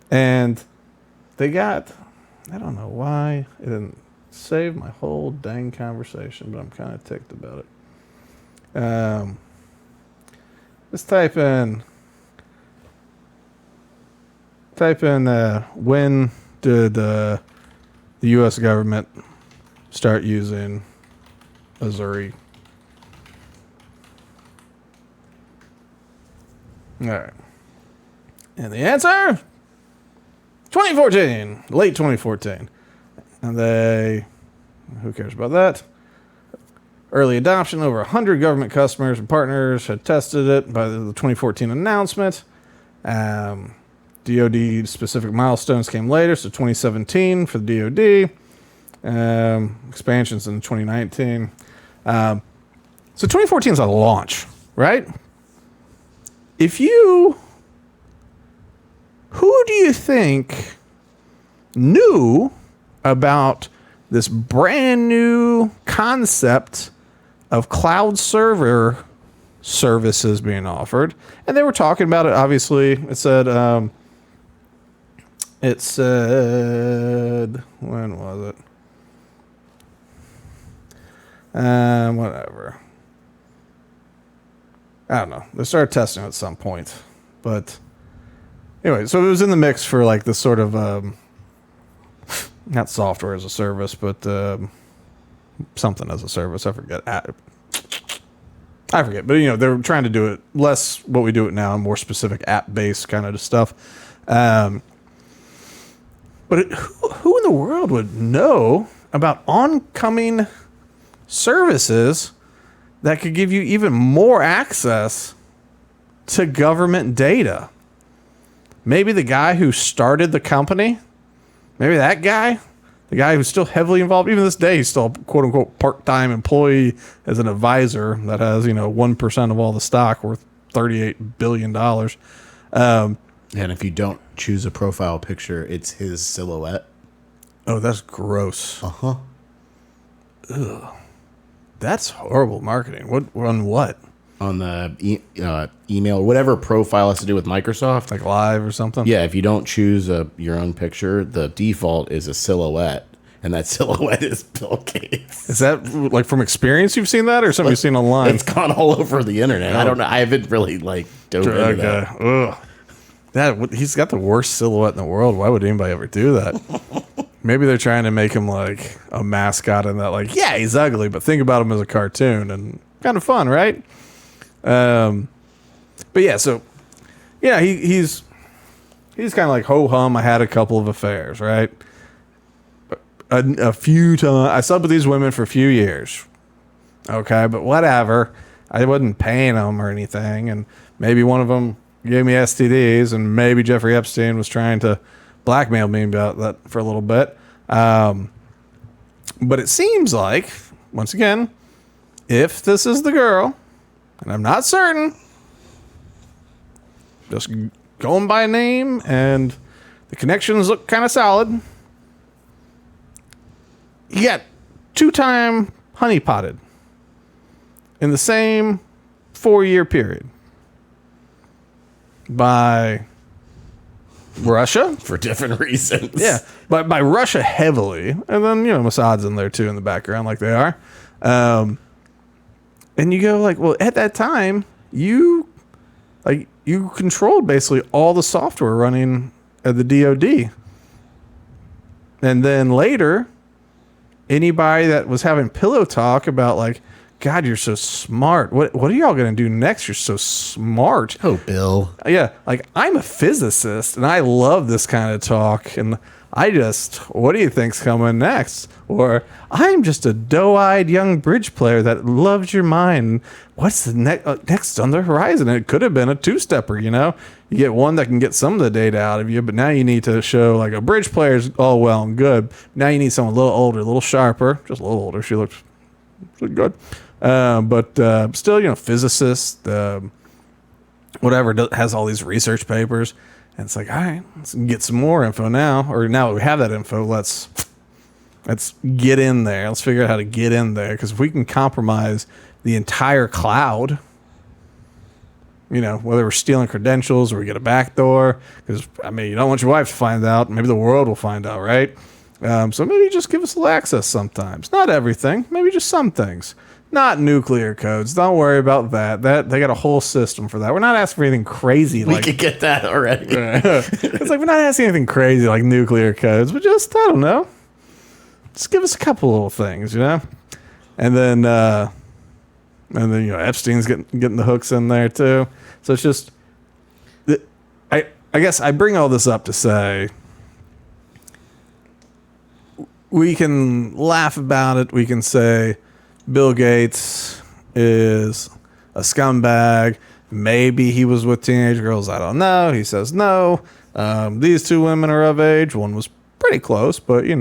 And they got, I don't know why it didn't save my whole dang conversation, but I'm kind of ticked about it. Let's type in when did the U.S. government start using Azure? All right. And the answer, 2014, late 2014. And who cares about that? Early adoption, over 100 government customers and partners had tested it by the 2014 announcement. DoD specific milestones came later, so 2017 for the DoD. Expansions in 2019. So 2014 is a launch, right? Who do you think knew about this brand new concept of cloud server services being offered? And they were talking about it, obviously. It said, when was it? Whatever. I don't know. They started testing it at some point. But anyway, so it was in the mix for like this sort of, not software as a service, but something as a service. I forget. But they were trying to do it less what we do it now, and more specific app-based kind of stuff. But who in the world would know about oncoming services that could give you even more access to government data? Maybe the guy who started the company. Maybe that guy, the guy who's still heavily involved, even this day, he's still a quote unquote part-time employee as an advisor that has, 1% of all the stock worth $38 billion. And if you don't choose a profile picture, it's his silhouette. Oh, that's gross. Uh-huh. Ugh. That's horrible marketing. What? On the email or whatever profile has to do with Microsoft. Like Live or something? Yeah, if you don't choose your own picture, the default is a silhouette, and that silhouette is Bill Gates. Is that like from experience you've seen that, or something you've seen online? It's gone all over the internet. I don't know. I haven't really dove into that. Ugh. He's got the worst silhouette in the world. Why would anybody ever do that? Maybe they're trying to make him like a mascot and that, like, yeah, he's ugly, but think about him as a cartoon and kind of fun, right? But yeah, so yeah, he's kind of like ho hum. I had a couple of affairs, right? A few times I slept with these women for a few years. Okay, but whatever. I wasn't paying them or anything, and maybe one of them gave me STDs, and maybe Jeffrey Epstein was trying to blackmail me about that for a little bit. But it seems like, once again, if this is the girl, and I'm not certain, just going by name and the connections look kind of solid, you got 2-time honeypotted in the same 4-year period by Russia. For different reasons. Yeah, by Russia heavily. And then, Mossad's in there too in the background like they are. And you go like, well, at that time, you controlled basically all the software running at the DoD. And then later, anybody that was having pillow talk about like, God, you're so smart. What are y'all going to do next? You're so smart. Oh, Bill. Yeah, like I'm a physicist and I love this kind of talk. And what do you think's coming next? Or I'm just a doe-eyed young bridge player that loves your mind. What's the next on the horizon? And it could have been a 2-stepper, You get one that can get some of the data out of you, but now you need to show like a bridge player's all well and good. Now you need someone a little older, a little sharper, just a little older. She looked good. But still, physicist, whatever, has all these research papers. And it's like, all right, let's get some more info now. Or now that we have that info, let's get in there. Let's figure out how to get in there. Because if we can compromise the entire cloud, whether we're stealing credentials or we get a backdoor. Because, you don't want your wife to find out. Maybe the world will find out, right? So maybe just give us a little access sometimes. Not everything. Maybe just some things. Not nuclear codes. Don't worry about that. They got a whole system for that. We're not asking for anything crazy. We could get that already. It's like we're not asking anything crazy like nuclear codes, but just, I don't know. Just give us a couple little things, And then Epstein's getting the hooks in there too. So it's just, I guess I bring all this up to say, we can laugh about it. We can say Bill Gates is a scumbag. Maybe he was with teenage girls. I don't know. He says no. These 2 women are of age. One was pretty close, but if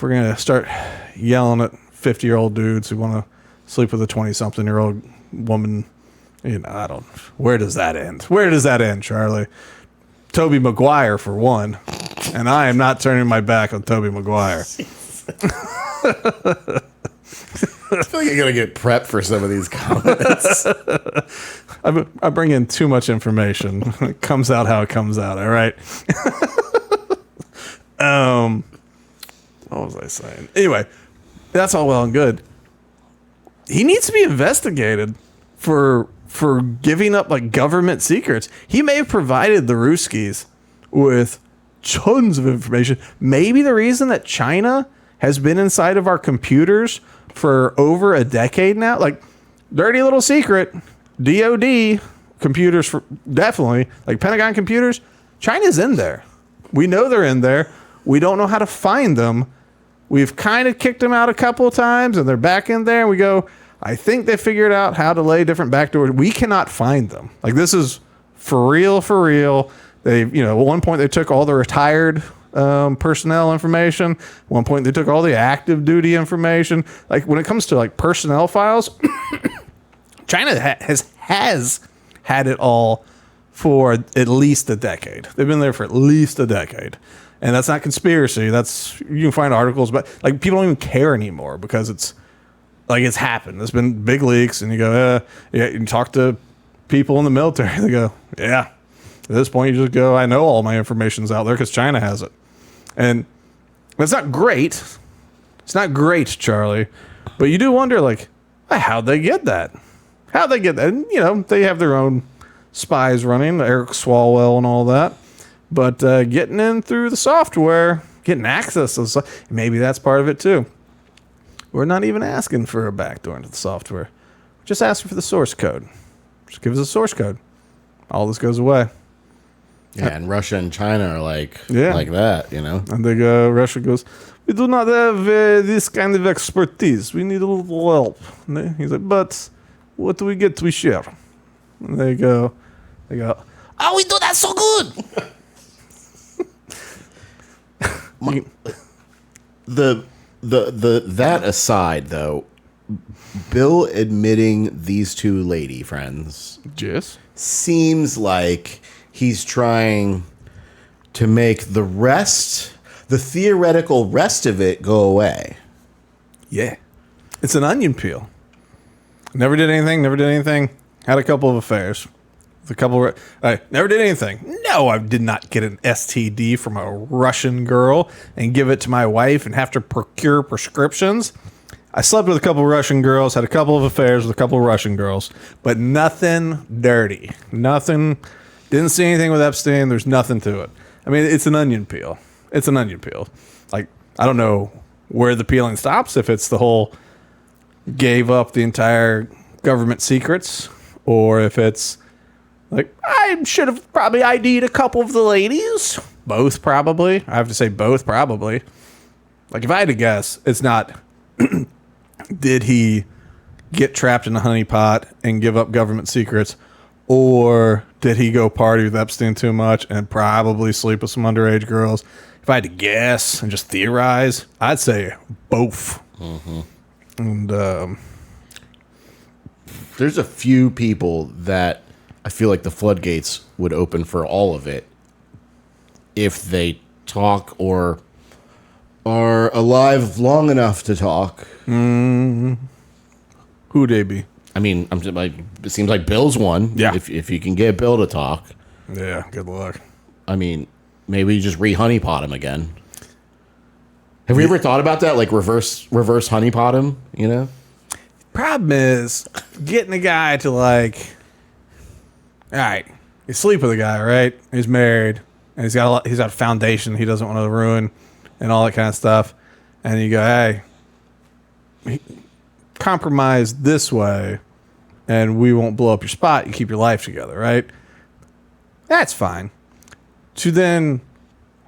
we're going to start yelling at 50-year-old dudes who want to sleep with a 20-something-year-old woman, I don't. Where does that end? Where does that end, Charlie? Tobey Maguire for one, and I am not turning my back on Tobey Maguire. I feel like you're gonna get prepped for some of these comments. I bring in too much information. It comes out how it comes out. All right. What was I saying? Anyway, that's all well and good. He needs to be investigated for giving up like government secrets. He may have provided the Ruskies with tons of information. Maybe the reason that China has been inside of our computers for over a decade now, like dirty little secret, DoD computers for definitely, like Pentagon computers, China's in there. We know they're in there. We don't know how to find them. We've kind of kicked them out a couple of times and they're back in there and we go, I think they figured out how to lay different backdoors. We cannot find them. Like this is for real, for real. They, at one point they took all the retired personnel information. At one point they took all the active duty information. Like when it comes to like personnel files, China has had it all for at least a decade. They've been there for at least a decade. And that's not conspiracy. That's, you can find articles, but like people don't even care anymore because it's happened. There's been big leaks and you go, yeah, you talk to people in the military. They go, yeah. At this point, you just go, I know all my information's out there because China has it. And that's not great. It's not great, Charlie. But you do wonder, like, how'd they get that? How'd they get that? And, they have their own spies running, Eric Swalwell and all that. But getting in through the software, getting access to stuff, maybe that's part of it too. We're not even asking for a backdoor into the software. We're just asking for the source code. Just give us a source code. All this goes away. Yeah, and Russia and China are like that, And they go, Russia goes, we do not have this kind of expertise. We need a little help. And he's like, but what do we get? We share. And they go, oh, we do that so good. that aside, though, Bill admitting these two lady friends Yes. seems like he's trying to make the theoretical rest of it go away. Yeah. It's an onion peel. Never did anything. Had a couple of affairs. I never did anything. No, I did not get an STD from a Russian girl and give it to my wife and have to procure prescriptions. I slept with a couple of Russian girls, had a couple of affairs with a couple of Russian girls, but nothing dirty. Nothing. Didn't see anything with Epstein. There's nothing to it. I mean, it's an onion peel. It's an onion peel. Like, I don't know where the peeling stops, if it's the whole gave up the entire government secrets, or if it's like, I should have probably ID'd a couple of the ladies. Both, probably. I have to say both, probably. Like, if I had to guess, it's not, did he get trapped in a honeypot and give up government secrets, or did he go party with Epstein too much and probably sleep with some underage girls? If I had to guess and just theorize, I'd say both. Mm-hmm. And there's a few people that I feel like the floodgates would open for all of it if they talk or are alive long enough to talk. Who'd they be? I mean, it seems like Bill's one. Yeah. If you can get Bill to talk. Yeah, good luck. I mean, maybe you just honeypot him again. Have we ever thought about that? Like reverse honeypot him, you know? Problem is getting a guy to, like, all right, you sleep with a guy, right? He's married and he's got a foundation he doesn't want to ruin and all that kind of stuff. And you go, hey, compromise this way and we won't blow up your spot. You keep your life together, right? That's fine. To then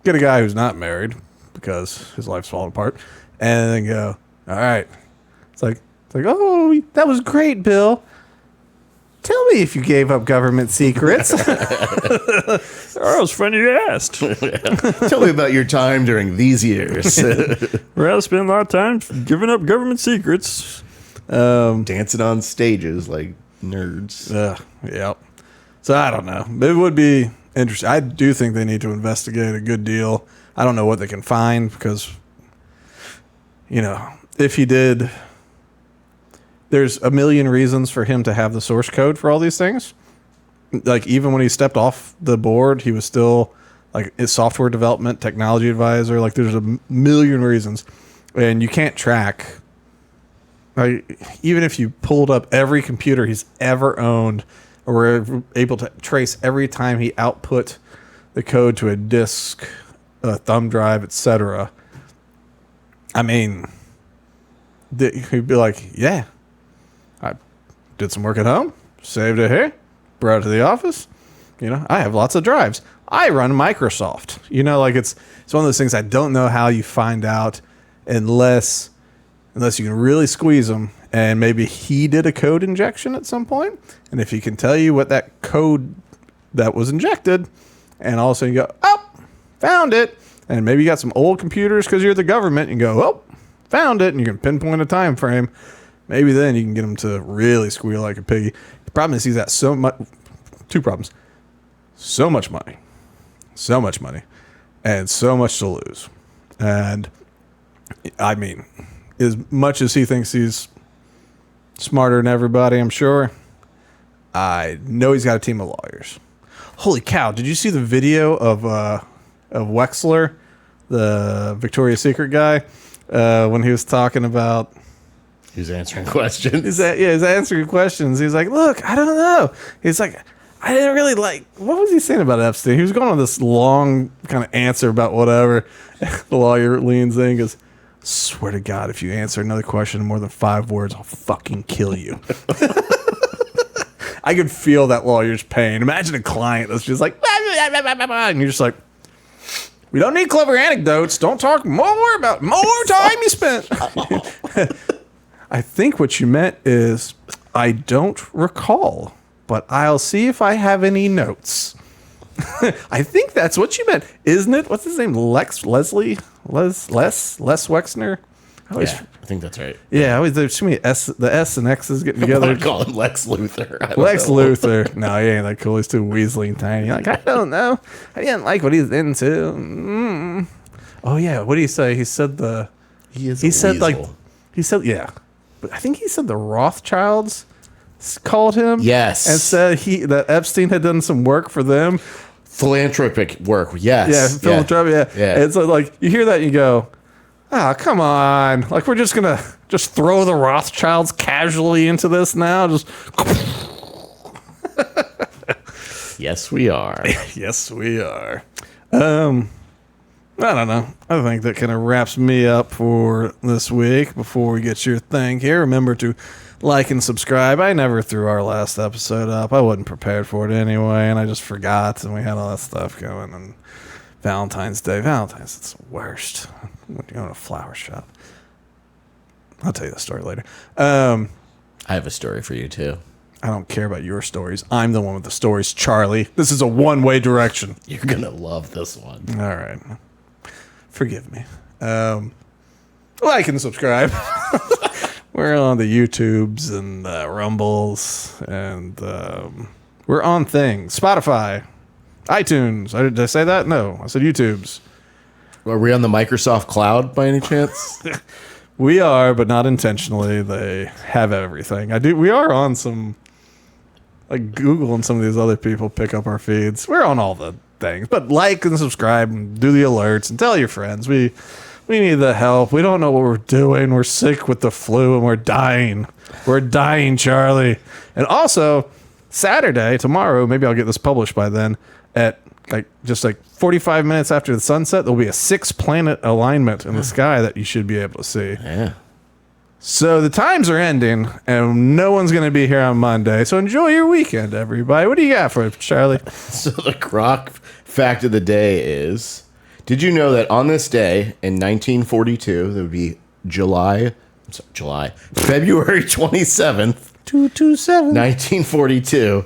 get a guy who's not married because his life's falling apart and then go, all right. It's like, oh, that was great, Bill. Tell me if you gave up government secrets. Oh, it was funny you asked. Tell me about your time during these years. Well, I spent a lot of time giving up government secrets. Dancing on stages like nerds. Yep. So I don't know. It would be interesting. I do think they need to investigate a good deal. I don't know what they can find because, you know, if he did, there's a million reasons for him to have the source code for all these things. Like, even when he stepped off the board, he was still like a software development technology advisor. Like, there's a million reasons, and you can't track. Like, even if you pulled up every computer he's ever owned, or were able to trace every time he output the code to a disk, a thumb drive, etc. I mean, he'd be like, yeah, I did some work at home, saved it here, brought it to the office. You know, I have lots of drives. I run Microsoft. You know, like it's one of those things I don't know how you find out unless you can really squeeze them. And maybe he did a code injection at some point. And if he can tell you what that code that was injected, and all of a sudden you go, oh, found it. And maybe you got some old computers because you're the government and go, oh, found it. And you can pinpoint a time frame. Maybe then you can get him to really squeal like a piggy. The problem is he's got so much, two problems. So much money, and so much to lose. And I mean, as much as he thinks he's smarter than everybody, I'm sure, I know he's got a team of lawyers. Holy cow, did you see the video of Wexler, the Victoria's Secret guy, when he was talking about... He's answering questions. He's answering questions. He's like, look, I don't know. He's like, I didn't really like... What was he saying about Epstein? He was going on this long kind of answer about whatever. The lawyer leans in and goes, swear to God, if you answer another question in more than 5 words, I'll fucking kill you. I could feel that lawyer's pain. Imagine a client that's just like, and you're just like, we don't need clever anecdotes. Don't talk more about more time you spent. I think what you meant is, I don't recall, but I'll see if I have any notes. I think that's what you meant, isn't it? What's his name? Les Wexner? Yeah, I think that's right. Yeah, always there's too many the S and X's getting I together. call him Lex Luthor. I don't Lex know. Luthor. No, he ain't that cool. He's too weaselly and tiny. Like, I don't know. I didn't like what he's into. Oh yeah, what did he say? He said He said yeah. But I think he said the Rothschilds called him. Yes. And said that Epstein had done some work for them. Philanthropic work. Yes. Yeah, philanthropy. Yeah. And so like you hear that and you go, come on. Like we're just gonna throw the Rothschilds casually into this now. Just Yes, we are. yes, we are. I don't know. I think that kind of wraps me up for this week. Before we get your thing here, remember to like and subscribe. I never threw our last episode up. I wasn't prepared for it anyway, and I just forgot, and we had all that stuff going. And Valentine's Day. Valentine's, it's the worst. When you go to a flower shop. I'll tell you the story later. I have a story for you, too. I don't care about your stories. I'm the one with the stories, Charlie. This is a one-way direction. You're going to love this one. All right. Forgive me. Like and subscribe. We're on the YouTubes and Rumbles, and we're on things. Spotify, iTunes. Did I say that? No, I said YouTubes. Are we on the Microsoft Cloud by any chance? We are, but not intentionally. They have everything. We are on some, like Google and some of these other people pick up our feeds. We're on all the things, but like and subscribe and do the alerts and tell your friends. We need the help. We don't know what we're doing. We're sick with the flu and we're dying. We're dying, Charlie. And also, Saturday, tomorrow, maybe I'll get this published by then, at just 45 minutes after the sunset, there'll be a 6-planet alignment in the sky that you should be able to see. Yeah. So the times are ending, and no one's going to be here on Monday. So enjoy your weekend, everybody. What do you got for it, Charlie? So the crock fact of the day is, did you know that on this day in 1942, that would be February 27th, 1942,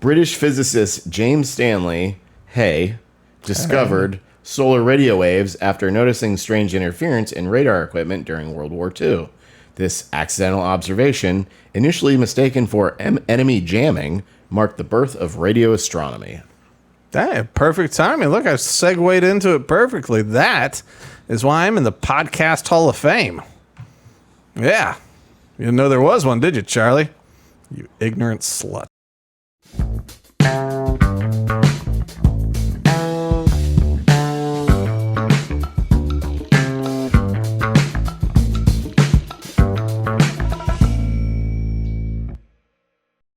British physicist James Stanley Hay discovered solar radio waves after noticing strange interference in radar equipment during World War II. This accidental observation, initially mistaken for enemy jamming, marked the birth of radio astronomy. Dang, perfect timing. Look, I segued into it perfectly. That is why I'm in the Podcast Hall of Fame. Yeah. You didn't know there was one, did you, Charlie? You ignorant slut.